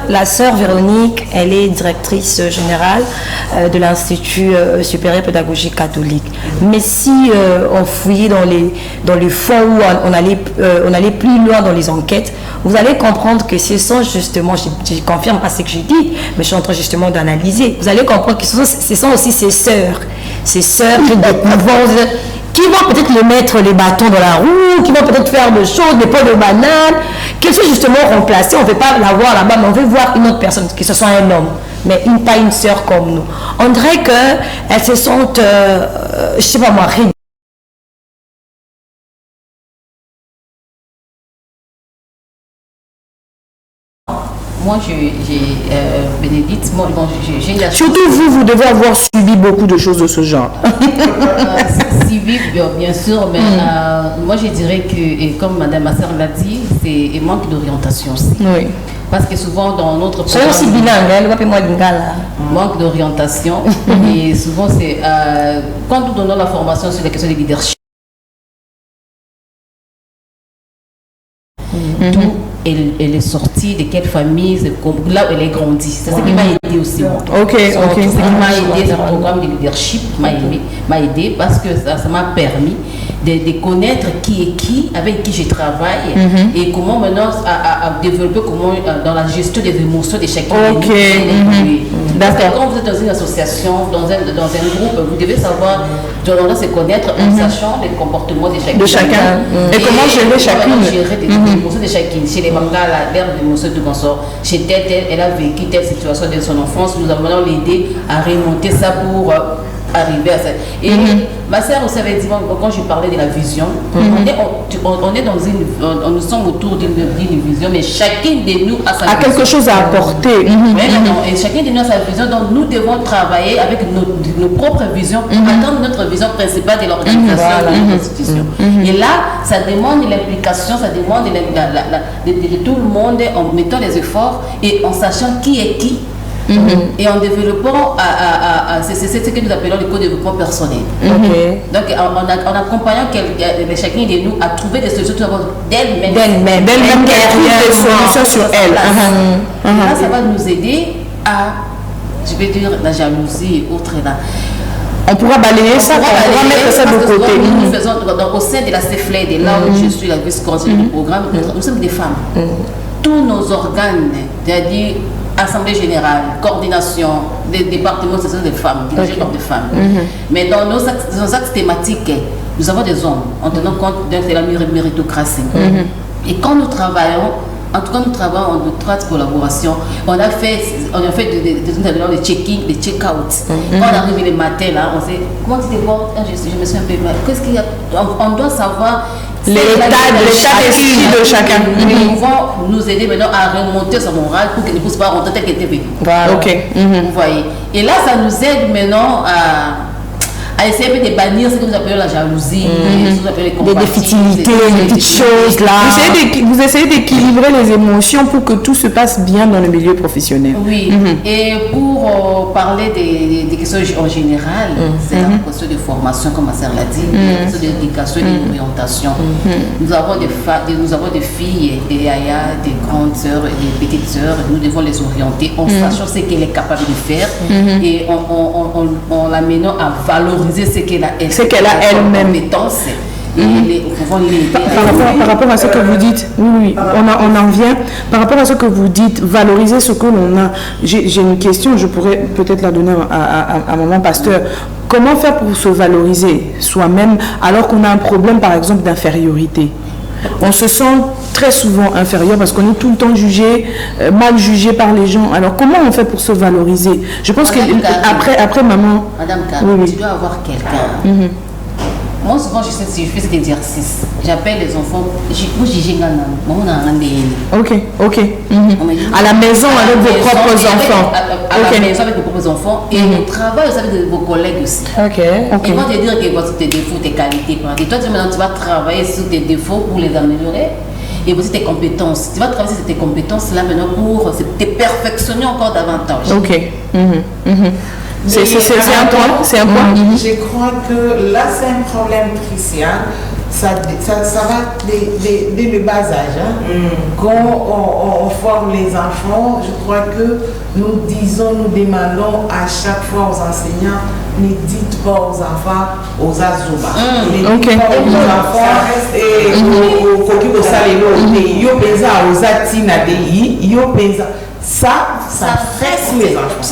la sœur Véronique, elle est directrice générale de l'Institut supérieur pédagogique catholique. Mais si on fouillait dans les fonds où on allait plus loin dans les enquêtes, vous allez comprendre que ce sont justement, je confirme pas ce que j'ai dit, mais je suis en train justement d'analyser. Vous allez comprendre que ce sont aussi ses sœurs qui vont peut-être lui mettre les bâtons dans la roue, qui vont peut-être faire des choses, des pots de banane, qu'elles soient justement remplacées. On ne veut pas la voir là-bas, mais on veut voir une autre personne, que ce soit un homme, mais pas une sœur comme nous. On dirait qu'elles se sentent, je ne sais pas moi, Moi, Bénédicte, j'ai la surtout vous devez avoir subi beaucoup de choses de ce genre. Suivi, bien sûr, mais moi je dirais que, et comme Madame Masser l'a dit, c'est un manque d'orientation aussi. Oui. Parce que souvent dans notre programme, aussi bilingue, manque d'orientation et souvent c'est quand nous donnons la formation sur les questions de leadership, elle est sortie de quelle famille, là où elle est grandie. C'est ce qui m'a aidé aussi. Ok. Ce qui m'a aidé, ce programme de leadership m'a aidé parce que ça m'a permis de connaître qui est qui, avec qui je travaille et comment maintenant à développer dans la gestion des émotions de chacun. Ok. D'accord. Quand vous êtes dans une association, dans un groupe, vous devez savoir, se connaître en sachant les comportements de chacun. Et comment gérer chacune. Comment gérer les émotions de chacune. Chez les mangas, l'air d'émotions de consort. Chez elle a vécu telle situation de son enfance. Nous avons l'aider à remonter ça pour arriver à ça. Et ma sœur aussi avait dit, quand je parlais de la vision, on est dans nous sommes autour d'une vision, mais chacun de nous a sa vision. Quelque chose à apporter. Et chacun de nous a sa vision, donc nous devons travailler avec nos propres visions pour atteindre notre vision principale de l'organisation de l'institution. Et là, ça demande l'implication, ça demande de tout le monde en mettant les efforts et en sachant qui est qui. Et en développant, c'est ce que nous appelons le co-développement personnel. Donc en accompagnant chacun de nous à trouver des solutions d'elle-même. D'elle-même qui a trouvé des solutions sur elle. Là, ça va nous aider à je vais dire la jalousie et autres là. On pourra balayer ça, on pourra mettre ça de côté. Nous faisons, au sein de la CFLED, là où je suis la vice-conseillère du programme, nous sommes des femmes. Tous nos organes, c'est-à-dire Assemblée générale, coordination, des départements, ce sont des femmes, dirigés par des femmes. Mais dans nos axes thématiques, nous avons des hommes, en tenant compte de la méritocratie. Et quand nous travaillons, en tout cas, nous travaillons en étroite collaboration. On a fait des check-in, des check-out. Quand on arrive le matin, là, on sait comment tu te portes. Je me suis un peu mal. Qu'est-ce qu'il y a? On doit savoir l'état d'esprit de chacun. Ils vont nous aider maintenant à remonter son moral pour qu'ils ne puissent pas rentrer tel qu'il était venu. Voilà. Ok. Vous voyez. Et là, ça nous aide maintenant à essayer de bannir ce que nous appelons la jalousie, ce que nous appelons les difficilités, les petites choses là. Vous essayez d'équilibrer les émotions pour que tout se passe bien dans le milieu professionnel. Oui, et pour parler des questions en général, c'est la question de formation, comme ma sœur l'a dit, la question d'éducation et d'orientation. Nous avons des filles, des yaya, des grandes sœurs et des petites sœurs. Nous devons les orienter en sachant ce qu'elle est capable de faire et en l'amenant à valoriser ce qu'elle a elle-même. Compétences. Par rapport à ce que vous dites, oui, on en vient. Par rapport à ce que vous dites, valoriser ce que l'on a. J'ai une question, je pourrais peut-être la donner à maman pasteur. Comment faire pour se valoriser soi-même alors qu'on a un problème, par exemple, d'infériorité? On se sent très souvent inférieur parce qu'on est tout le temps jugé, mal jugé par les gens. Alors comment on fait pour se valoriser? Je pense qu'après maman... Madame Karine, tu dois avoir quelqu'un. Moi souvent je fais cet exercice. J'appelle les enfants. Ok. À la maison avec vos propres enfants. À la maison avec vos propres enfants. Et on travaille aussi avec vos collègues aussi. Ils vont te dire que voici tes défauts, tes qualités. Et toi maintenant tu vas travailler sur tes défauts pour les améliorer. Et aussi tes compétences. Tu vas travailler sur tes compétences là maintenant pour te perfectionner encore davantage. C'est un point. Je crois que là, c'est un problème crucial. Ça va dès le bas âge. Quand on forme les enfants, je crois que nous demandons à chaque fois aux enseignants, ne dites pas aux enfants, aux azouba. Ne dites pas aux enfants, ça stresse les enfants.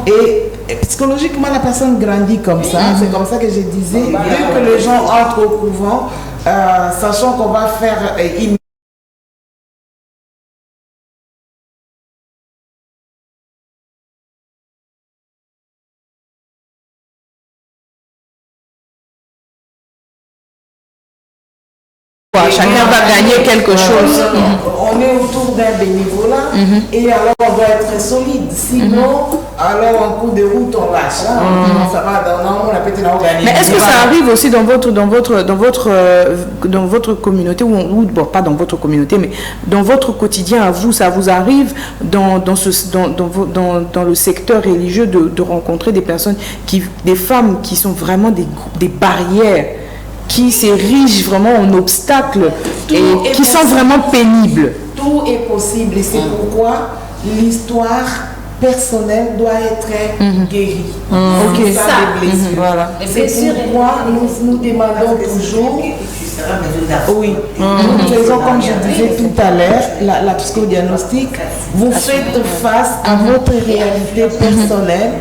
Et psychologiquement, la personne grandit comme ça. C'est comme ça que je disais, dès que les gens entrent au couvent, sachant qu'on va faire une chacun va gagner quelque chose. On est autour d'un bénévolat et alors on doit être solide. Sinon, alors en cours de route, on lâche. Ça va, on a peut-être organisé. Mais est-ce que ça arrive aussi dans votre communauté, ou bon, pas dans votre communauté, mais dans votre quotidien à vous, ça vous arrive dans le secteur religieux de rencontrer des personnes, des femmes qui sont vraiment des barrières, qui s'érigent vraiment en obstacle et qui sont vraiment pénibles? Tout est possible et c'est pourquoi l'histoire personnelle doit être guérie. Sans les blessures. Voilà. C'est pourquoi nous demandons toujours. Oui, nous faisons comme je disais tout à l'heure, la psychodiagnostic. Vous faites face à votre réalité personnelle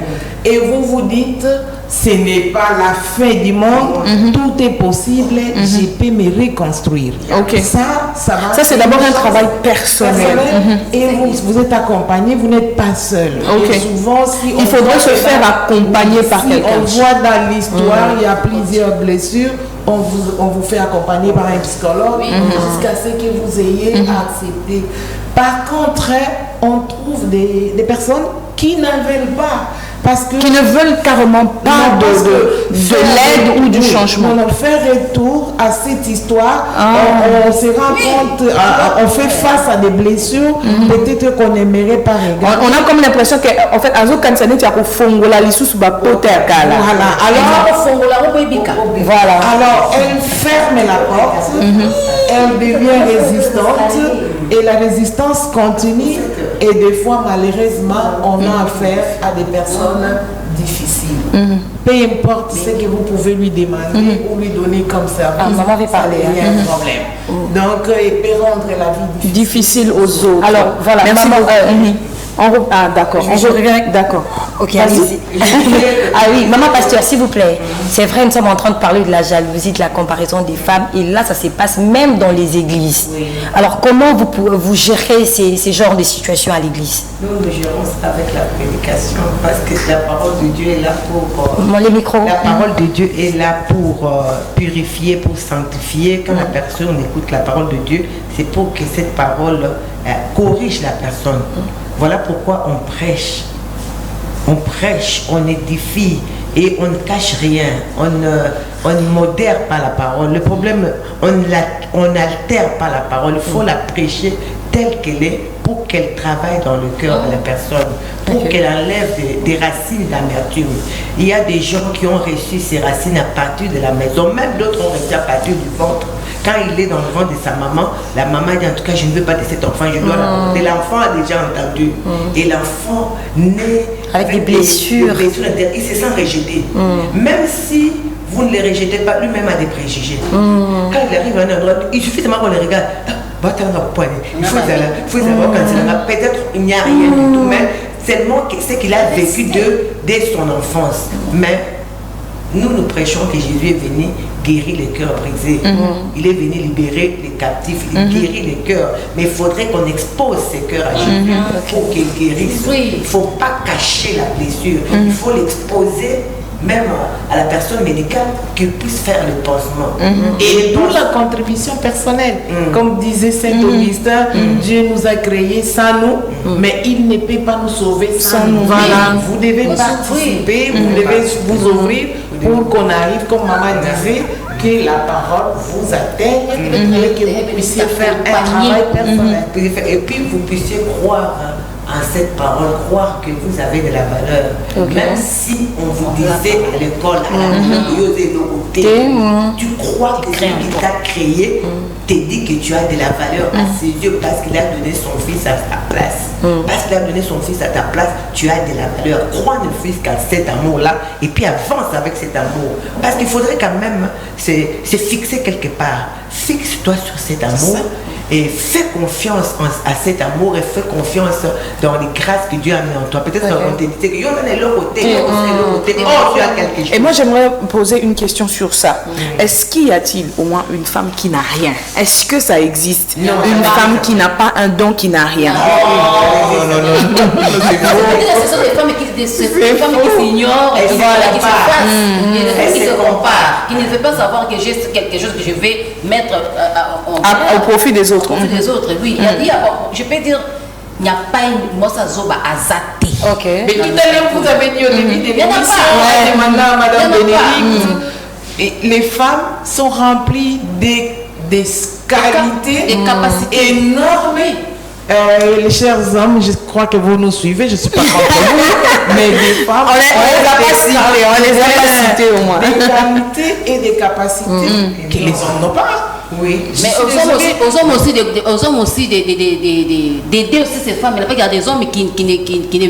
et vous vous dites, ce n'est pas la fin du monde, tout est possible, je peux me reconstruire. Ça c'est d'abord un travail personnel. Et vous êtes accompagné, vous n'êtes pas seul. Et souvent, il faudrait se faire accompagner par quelqu'un. On voit dans l'histoire, il y a plusieurs blessures. On vous fait accompagner par un psychologue jusqu'à ce que vous ayez accepté. Par contre, on trouve des personnes qui n'en veulent pas. Qui ne veulent carrément pas de l'aide ou du changement. On fait retour à cette histoire. On se rend compte, on fait face à des blessures, peut-être qu'on aimerait pas regarder. On a comme l'impression qu'en fait, Azo Kansane, tu as fait fongola l'issue ba poter kala. Alors, elle ferme la porte. elle devient résistante et la résistance continue et des fois malheureusement on a affaire à des personnes difficiles. Peu importe ce que vous pouvez lui demander ou lui donner comme service, maman avait parlé, il y a un problème. Donc il peut rendre la vie difficile aux autres. Alors voilà, merci maman, beaucoup. D'accord. D'accord. Ok, allez-y. Ah oui, maman pasteur, s'il vous plaît. C'est vrai, nous sommes en train de parler de la jalousie, de la comparaison des femmes. Et là, ça se passe même dans les églises. Oui. Alors, comment vous gérez ces genres de situations à l'église? Nous gérons ça avec la prédication parce que la parole de Dieu est là pour... Les micros. La parole de Dieu est là pour purifier, pour sanctifier. Quand la personne écoute la parole de Dieu, c'est pour que cette parole corrige la personne. Voilà pourquoi on prêche. On prêche, on édifie et on ne cache rien. On ne modère pas la parole. Le problème, on n'altère pas la parole. Il faut la prêcher telle qu'elle est pour qu'elle travaille dans le cœur de la personne, pour qu'elle enlève des racines d'amertume. Il y a des gens qui ont reçu ces racines à partir de la maison, même d'autres ont reçu à partir du ventre. Quand il est dans le ventre de sa maman, la maman dit en tout cas je ne veux pas de cet enfant, je dois l'apporter. L'enfant a déjà entendu. Et l'enfant naît avec des blessures. Il se sent rejeté. Même si vous ne les rejetez pas, lui-même a des préjugés. Quand il arrive à un endroit, il suffit seulement qu'on le regarde. Il faut savoir quand peut-être il n'y a rien du tout, mais seulement ce qu'il a vécu dès son enfance. Mais nous prêchons que Jésus est venu guérir les cœurs brisés. Il est venu libérer les captifs, il guérit les cœurs. Mais il faudrait qu'on expose ces cœurs à Jésus pour qu'il guérisse. Il ne faut pas cacher la blessure, il faut l'exposer même à la personne médicale qu'il puisse faire le pansement. Et d'où la contribution personnelle. Comme disait Saint Augustin, Dieu nous a créés sans nous, mais il ne peut pas nous sauver sans nous. Voilà. Vous devez participer, vous devez vous ouvrir pour qu'on arrive, comme maman disait, que la parole vous atteigne et que vous puissiez faire un travail personnel. Et puis vous puissiez croire en cette parole, croire que vous avez de la valeur. Même si on vous disait à l'école, à la tu crois que celui qui t'a créé te dit que tu as de la valeur à ses yeux parce qu'il a donné son fils à ta place. Parce qu'il a donné son fils à ta place, tu as de la valeur. Crois ne fût qu'à cet amour-là et puis avance avec cet amour. Parce qu'il faudrait quand même se fixer quelque part. Fixe-toi sur cet amour. Et fais confiance à cet amour et fais confiance dans les grâces que Dieu a mis en toi. Peut-être qu'on te dit que yo on est le côté, tu as quelque chose. Et moi j'aimerais poser une question sur ça. Est-ce qu'il y a-t-il au moins une femme qui n'a rien? Est-ce que ça existe? Une femme qui n'a pas un don, qui n'a rien? Non. Ce sont des femmes qui s'ignorent, qui se fassent, qui se comparent, qui ne veulent pas savoir que j'ai quelque chose que je vais mettre au profit des autres. Des autres, oui. Je peux dire, il n'y a pas une mossa zoba azate. Ok. Mais tout à l'heure, vous avez dit au début de l'émission, demandant à Madame Bénédicte, les femmes sont remplies des qualités, des capacités énormes. Les chers hommes, je crois que vous nous suivez, je ne suis pas contre vous, mais les femmes, on les a cités au moins. Des qualités et des capacités que les hommes n'ont pas. Oui. Mais aux hommes aussi d'aider aussi ces femmes. Il y a des hommes qui ne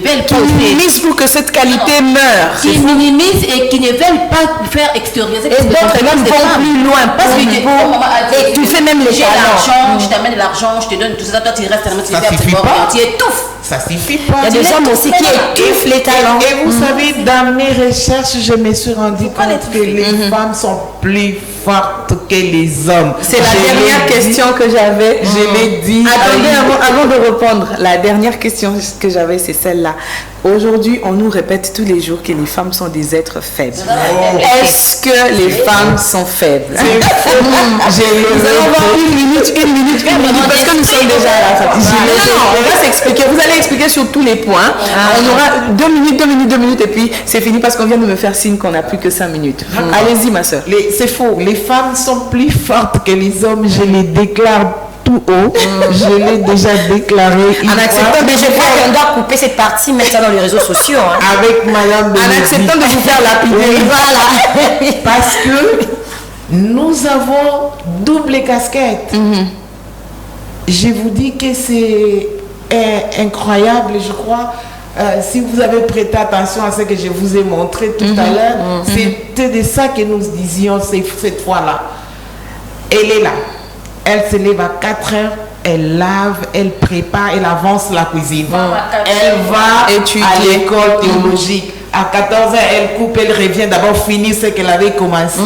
veulent pas. Qui minimisent pour que cette qualité meure. Qui minimisent et qui ne veulent pas faire extérioriser. Et d'autres même vont plus loin. Parce que tu fais même les j'ai l'argent, je t'amène de l'argent, je te donne tout ça, toi tu restes tellement tu étouffes. Ça suffit pas. Il y a des hommes aussi qui étouffent les talents. Et vous savez, dans mes recherches, je me suis rendu compte que les femmes sont plus fortes que les hommes. C'est la dernière question que j'avais. Je l'ai dit. Attendez, avant de répondre, la dernière question que j'avais, c'est celle-là. Aujourd'hui, on nous répète tous les jours que les femmes sont des êtres faibles. Est-ce que les femmes sont faibles? Nous allons avoir une minute, parce que nous sommes déjà à la fin. On va s'expliquer. Vous allez expliquer sur tous les points. On aura 2 minutes, et puis c'est fini parce qu'on vient de me faire signe qu'on n'a plus que 5 minutes. Allez-y, ma soeur. C'est faux. Les femmes sont plus fortes que les hommes. Je les déclare tout haut. Je l'ai déjà déclaré. En acceptant, mais je crois qu'on doit couper cette partie, mettre ça dans les réseaux sociaux. Avec Madame Bénédicte. En acceptant de vous faire lapider. Voilà. Parce que Nous avons double casquette. Je vous dis que c'est incroyable, je crois. Si vous avez prêté attention à ce que je vous ai montré tout à l'heure, c'était de ça que nous disions cette fois-là. Elle est là. Elle se lève à 4 heures, elle lave, elle prépare, elle avance la cuisine. Elle va étudier à l'école théologique. À 14 heures, elle coupe, elle revient d'abord finir ce qu'elle avait commencé.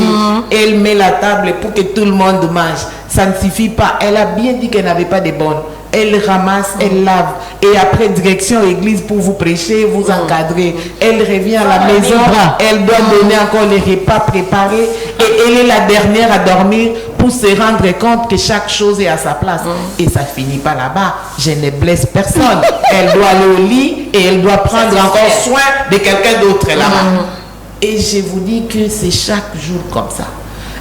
Elle met la table pour que tout le monde mange. Ça ne suffit pas. Elle a bien dit qu'elle n'avait pas de bonnes. Elle ramasse, elle lave. Et après, direction église pour vous prêcher, vous encadrer. Elle revient à la maison, elle doit donner encore les repas préparés. Et elle est la dernière à dormir pour se rendre compte que chaque chose est à sa place. Et ça finit pas là-bas. Je ne blesse personne. Elle doit aller au lit et elle doit prendre encore soin de quelqu'un d'autre là-bas. Et je vous dis que c'est chaque jour comme ça.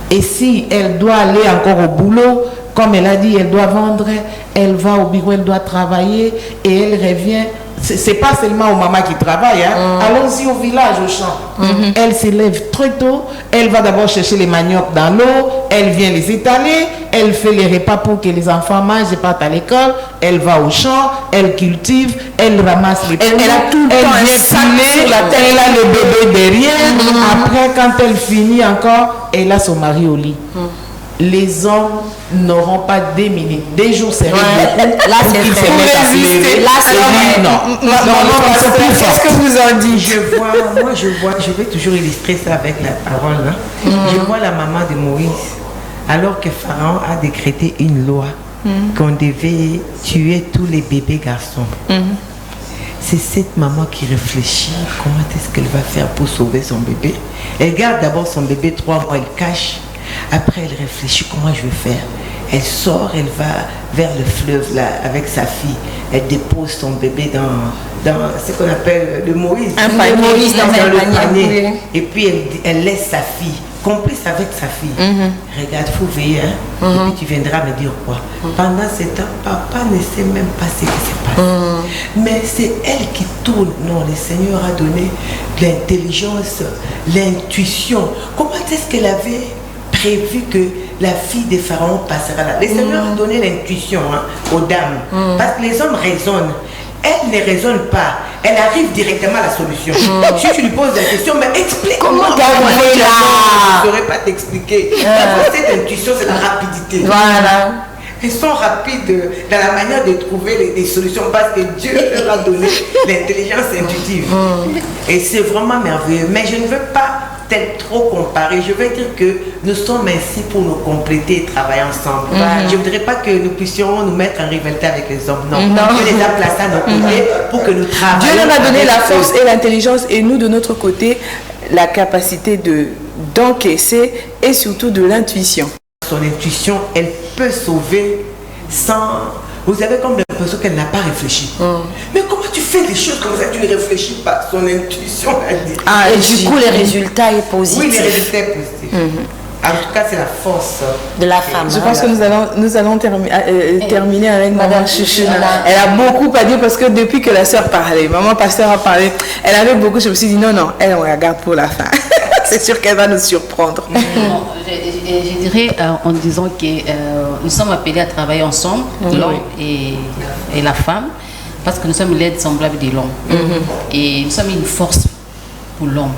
Et si elle doit aller encore au boulot, comme elle a dit, elle doit vendre, elle va au bureau, elle doit travailler et elle revient. C'est pas seulement aux mamans qui travaillent. Allons-y au village, au champ. Elle se lève très tôt. Elle va d'abord chercher les maniocs dans l'eau. Elle vient les étaler. Elle fait les repas pour que les enfants mangent et partent à l'école. Elle va au champ. Elle cultive. Elle ramasse les poules. Elle a tout le temps un sac sur la tête. Elle a le bébé derrière. Après, quand elle finit encore, elle a son mari au lit. Les hommes n'auront pas 2 minutes. 2 jours, c'est beaucoup. Là, c'est résister. Là, c'est non. Qu'est-ce que vous en dites? Je vais toujours illustrer ça avec la parole. Je vois la maman de Moïse, alors que Pharaon a décrété une loi qu'on devait tuer tous les bébés garçons. C'est cette maman qui réfléchit comment est-ce qu'elle va faire pour sauver son bébé. Elle garde d'abord son bébé 3 mois, elle cache. Après, elle réfléchit comment je vais faire. Elle sort, elle va vers le fleuve là avec sa fille. Elle dépose son bébé dans ce qu'on appelle le Moïse. Un panier. Moïse dans le panier. Oui. Et puis elle laisse sa fille, complice avec sa fille. Regarde, il faut veiller. Et puis tu viendras me dire quoi. Pendant ce temps, papa ne sait même pas ce qui se passe. Mais c'est elle qui tourne. Non, le Seigneur a donné l'intelligence, l'intuition. Comment est-ce qu'elle avait prévu que la fille de Pharaon passera là? Le Seigneur a donné l'intuition aux dames. Parce que les hommes raisonnent. Elle ne raisonne pas. Elle arrive directement à la solution. Si tu lui poses la question, mais explique comment tu as arrivé là. Je ne saurais pas t'expliquer. Cette intuition, c'est la rapidité. Voilà. Elles sont rapides dans la manière de trouver des solutions parce que Dieu leur a donné l'intelligence intuitive. Et c'est vraiment merveilleux. Mais je ne veux pas trop comparer. Je veux dire que nous sommes ainsi pour nous compléter et travailler ensemble. Je ne voudrais pas que nous puissions nous mettre en rivalité avec les hommes. Non. Dieu les a placés à nos côtés pour que nous travaillions. Dieu nous a donné la force et l'intelligence et nous, de notre côté, la capacité d'encaisser et surtout de l'intuition. Son intuition, elle peut sauver sans... Vous avez comme l'impression qu'elle n'a pas réfléchi. Mais comment tu fais des choses comme ça? Tu ne réfléchis pas. Son intuition a dit. Et du coup, le résultat est positif. Oui, le résultat est positif. En tout cas, c'est la force de la femme. Je pense que nous allons terminer avec Maman Chouchou. Elle a beaucoup à dire parce que depuis que la sœur parlait, Maman Pasteur a parlé, elle avait beaucoup. Je me suis dit non, elle, on la garde pour la fin. C'est sûr qu'elle va nous surprendre. Je dirais en disant que nous sommes appelés à travailler ensemble, l'homme et la femme, parce que nous sommes l'aide semblable de l'homme. Et nous sommes une force pour l'homme.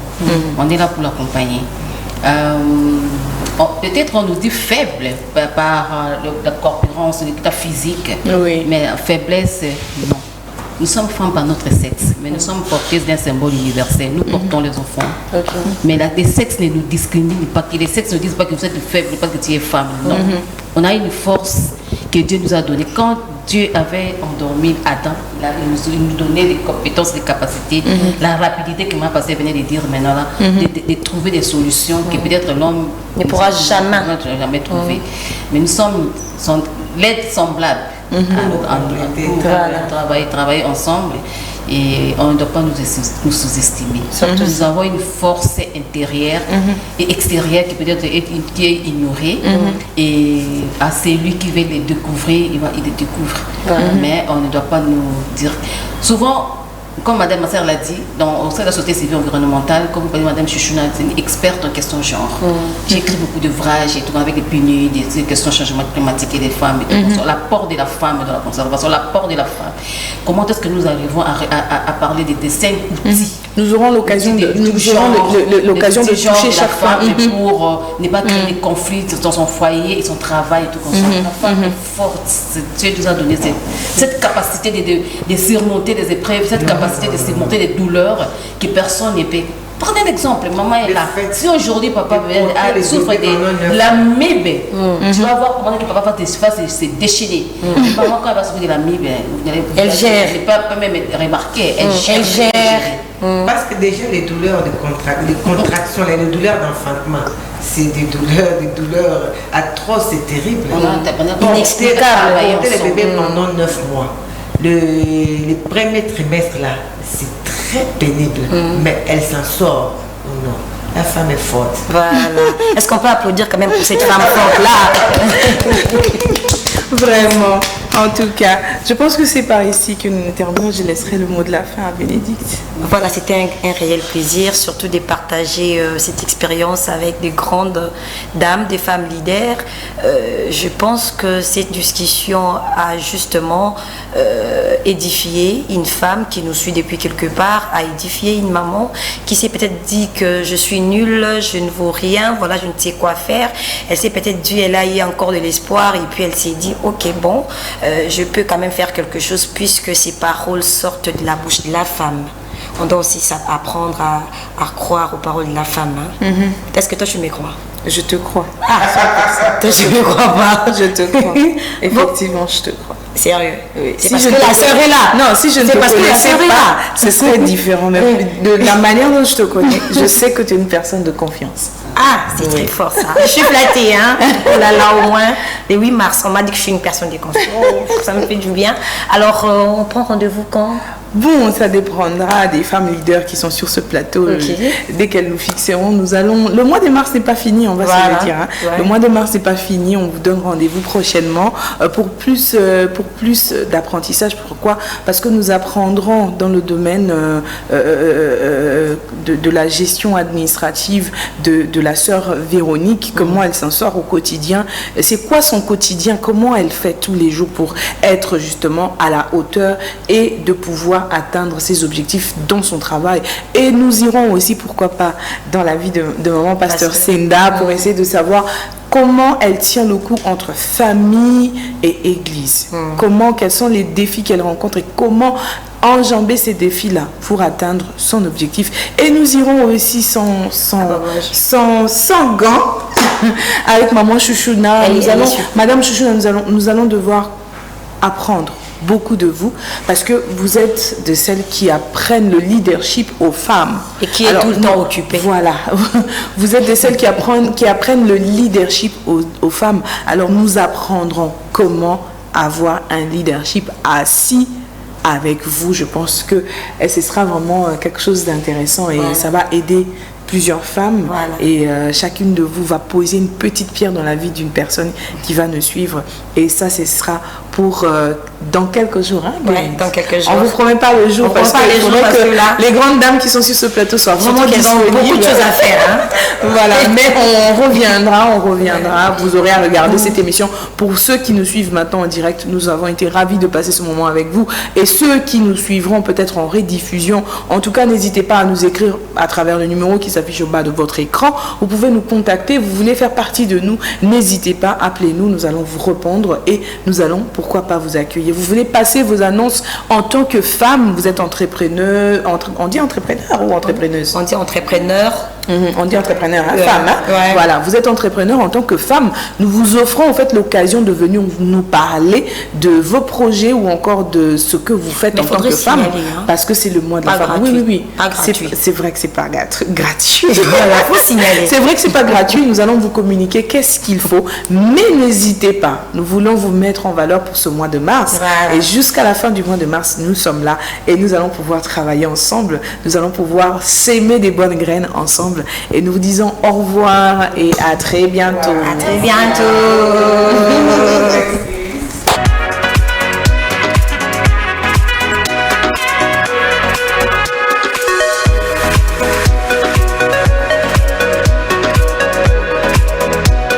On est là pour l'accompagner. Peut-être on nous dit faible par la corpulence, l'état physique, mais faiblesse, non. Nous sommes femmes par notre sexe, mais nous sommes porteuses d'un symbole universel. Nous portons les enfants. Mais les sexes ne nous discriminent pas. Les sexes ne disent pas que vous êtes faible parce que tu es femme. Non. On a une force que Dieu nous a donnée. Quand Dieu avait endormi Adam, il nous donnait des compétences, des capacités, la rapidité que ma pasteur venait de dire maintenant, là, de trouver des solutions que peut-être l'homme ne pourra jamais trouver. Mais nous sommes l'aide semblable. Travailler ensemble et on ne doit pas nous sous-estimer. Nous avons une force intérieure et extérieure qui peut être qui est ignorée et à celui qui veut les découvrir, il le découvre. Mais on ne doit pas nous dire. Souvent, comme Madame Masser l'a dit, au sein de la société civile environnementale, comme vous voyez, Madame Chouchouna, c'est une experte en questions de genre. J'ai écrit beaucoup d'ouvrages et tout avec les PNUD, des questions de changement climatique et des femmes, et tout, sur l'apport de la femme dans la conservation, l'apport de la femme. Comment est-ce que nous arrivons à parler des 5 outils? Nous aurons l'occasion de toucher chaque femme pour ne pas créer des conflits dans son foyer et son travail et tout comme ça. La femme est forte. Dieu nous a donné cette capacité de surmonter des épreuves, cette capacité de surmonter des douleurs que personne ne peut. Prenez un exemple, maman est là. Si aujourd'hui papa souffre de l'amibe, tu vas voir comment que papa va se déchirer. Maman, quand elle va souffrir de l'amibe, elle gère. Je ne peux pas même remarquer, elle gère. Parce que déjà les douleurs de contraction, les douleurs d'enfantement, c'est des douleurs atroces et terribles. Inexplicables. Porter les bébés pendant 9 mois. Le premier trimestre là, c'est très pénible, mais elle s'en sort ou non. La femme est forte. Voilà. Est-ce qu'on peut applaudir quand même pour cette femme forte là? Vraiment. En tout cas, je pense que c'est par ici que nous terminons. Je laisserai le mot de la fin à Bénédicte. Voilà, c'était un réel plaisir, surtout de partager cette expérience avec des grandes dames, des femmes leaders. Je pense que cette discussion a justement édifié une femme qui nous suit depuis quelque part, a édifié une maman qui s'est peut-être dit que je suis nulle, je ne vaux rien, voilà, je ne sais quoi faire. Elle s'est peut-être dit, elle a eu encore de l'espoir et puis elle s'est dit, ok, bon, je peux quand même faire quelque chose puisque ces paroles sortent de la bouche de la femme. On doit aussi apprendre à croire aux paroles de la femme. Hein. Est-ce que toi tu me crois? Je te crois. Ah, toi tu ne me crois pas? Je te crois. Effectivement, je te crois. Sérieux? Oui. C'est parce que la sœur est là. Non, si je ne te connaissais pas, ce serait différent. Mais de la manière dont je te connais, je sais que tu es une personne de confiance. Ah, c'est très fort ça. Je suis flattée, hein. Oh là là, au moins. Le 8 mars, on m'a dit que je suis une personne de confiance. Ça me fait du bien. Alors, on prend rendez-vous quand? Bon, ça dépendra des femmes leaders qui sont sur ce plateau. Dès qu'elles nous fixeront, nous allons... Le mois de mars n'est pas fini, on va se le dire. Hein. Ouais. Le mois de mars n'est pas fini, on vous donne rendez-vous prochainement pour plus d'apprentissage. Pourquoi? Parce que nous apprendrons dans le domaine de la gestion administrative de la sœur Véronique, comment elle s'en sort au quotidien. C'est quoi son quotidien? Comment elle fait tous les jours pour être justement à la hauteur et de pouvoir atteindre ses objectifs dans son travail. Et nous irons aussi, pourquoi pas, dans la vie de maman Pasteur Senda pour essayer de savoir comment elle tient le coup entre famille et église. Quels sont les défis qu'elle rencontre et comment enjamber ces défis-là pour atteindre son objectif. Et nous irons aussi sans gants avec maman Chouchouna. Madame Chouchouna, nous allons devoir apprendre beaucoup de vous, parce que vous êtes de celles qui apprennent le leadership aux femmes. Et qui est tout le temps occupée. Voilà. Vous êtes de celles qui apprennent le leadership aux femmes. Alors nous apprendrons comment avoir un leadership assis avec vous. Je pense que ce sera vraiment quelque chose d'intéressant et ça va aider plusieurs femmes et chacune de vous va poser une petite pierre dans la vie d'une personne qui va nous suivre et ça ce sera pour dans quelques jours. Hein, dans quelques jours. On ne vous promet pas le jour parce que les grandes dames qui sont sur ce plateau soient vraiment disponibles. Beaucoup de choses à faire. Hein. Voilà, mais on reviendra. Vous aurez à regarder cette émission. Pour ceux qui nous suivent maintenant en direct, nous avons été ravis de passer ce moment avec vous et ceux qui nous suivront peut-être en rediffusion. En tout cas, n'hésitez pas à nous écrire à travers le numéro qui s'affiche au bas de votre écran. Vous pouvez nous contacter, vous voulez faire partie de nous, n'hésitez pas, appelez-nous, nous allons vous répondre et nous allons, pourquoi pas, vous accueillir. Vous voulez passer vos annonces en tant que femme, vous êtes entrepreneur, on dit entrepreneur ou entrepreneuse? On dit entrepreneur. On dit entrepreneur, hein, femme. Hein? Ouais. Voilà, vous êtes entrepreneur en tant que femme. Nous vous offrons en fait l'occasion de venir nous parler de vos projets ou encore de ce que vous faites en tant que femme. Hein. Parce que c'est le mois de la femme. Oui. C'est vrai que c'est pas gratuit. Voilà, faut signaler. C'est vrai que c'est pas gratuit. Nous allons vous communiquer qu'est-ce qu'il faut. Mais n'hésitez pas. Nous voulons vous mettre en valeur pour ce mois de mars. Voilà. Et jusqu'à la fin du mois de mars, nous sommes là et nous allons pouvoir travailler ensemble. Nous allons pouvoir s'aimer des bonnes graines ensemble. Et nous vous disons au revoir et à très bientôt. À très bientôt.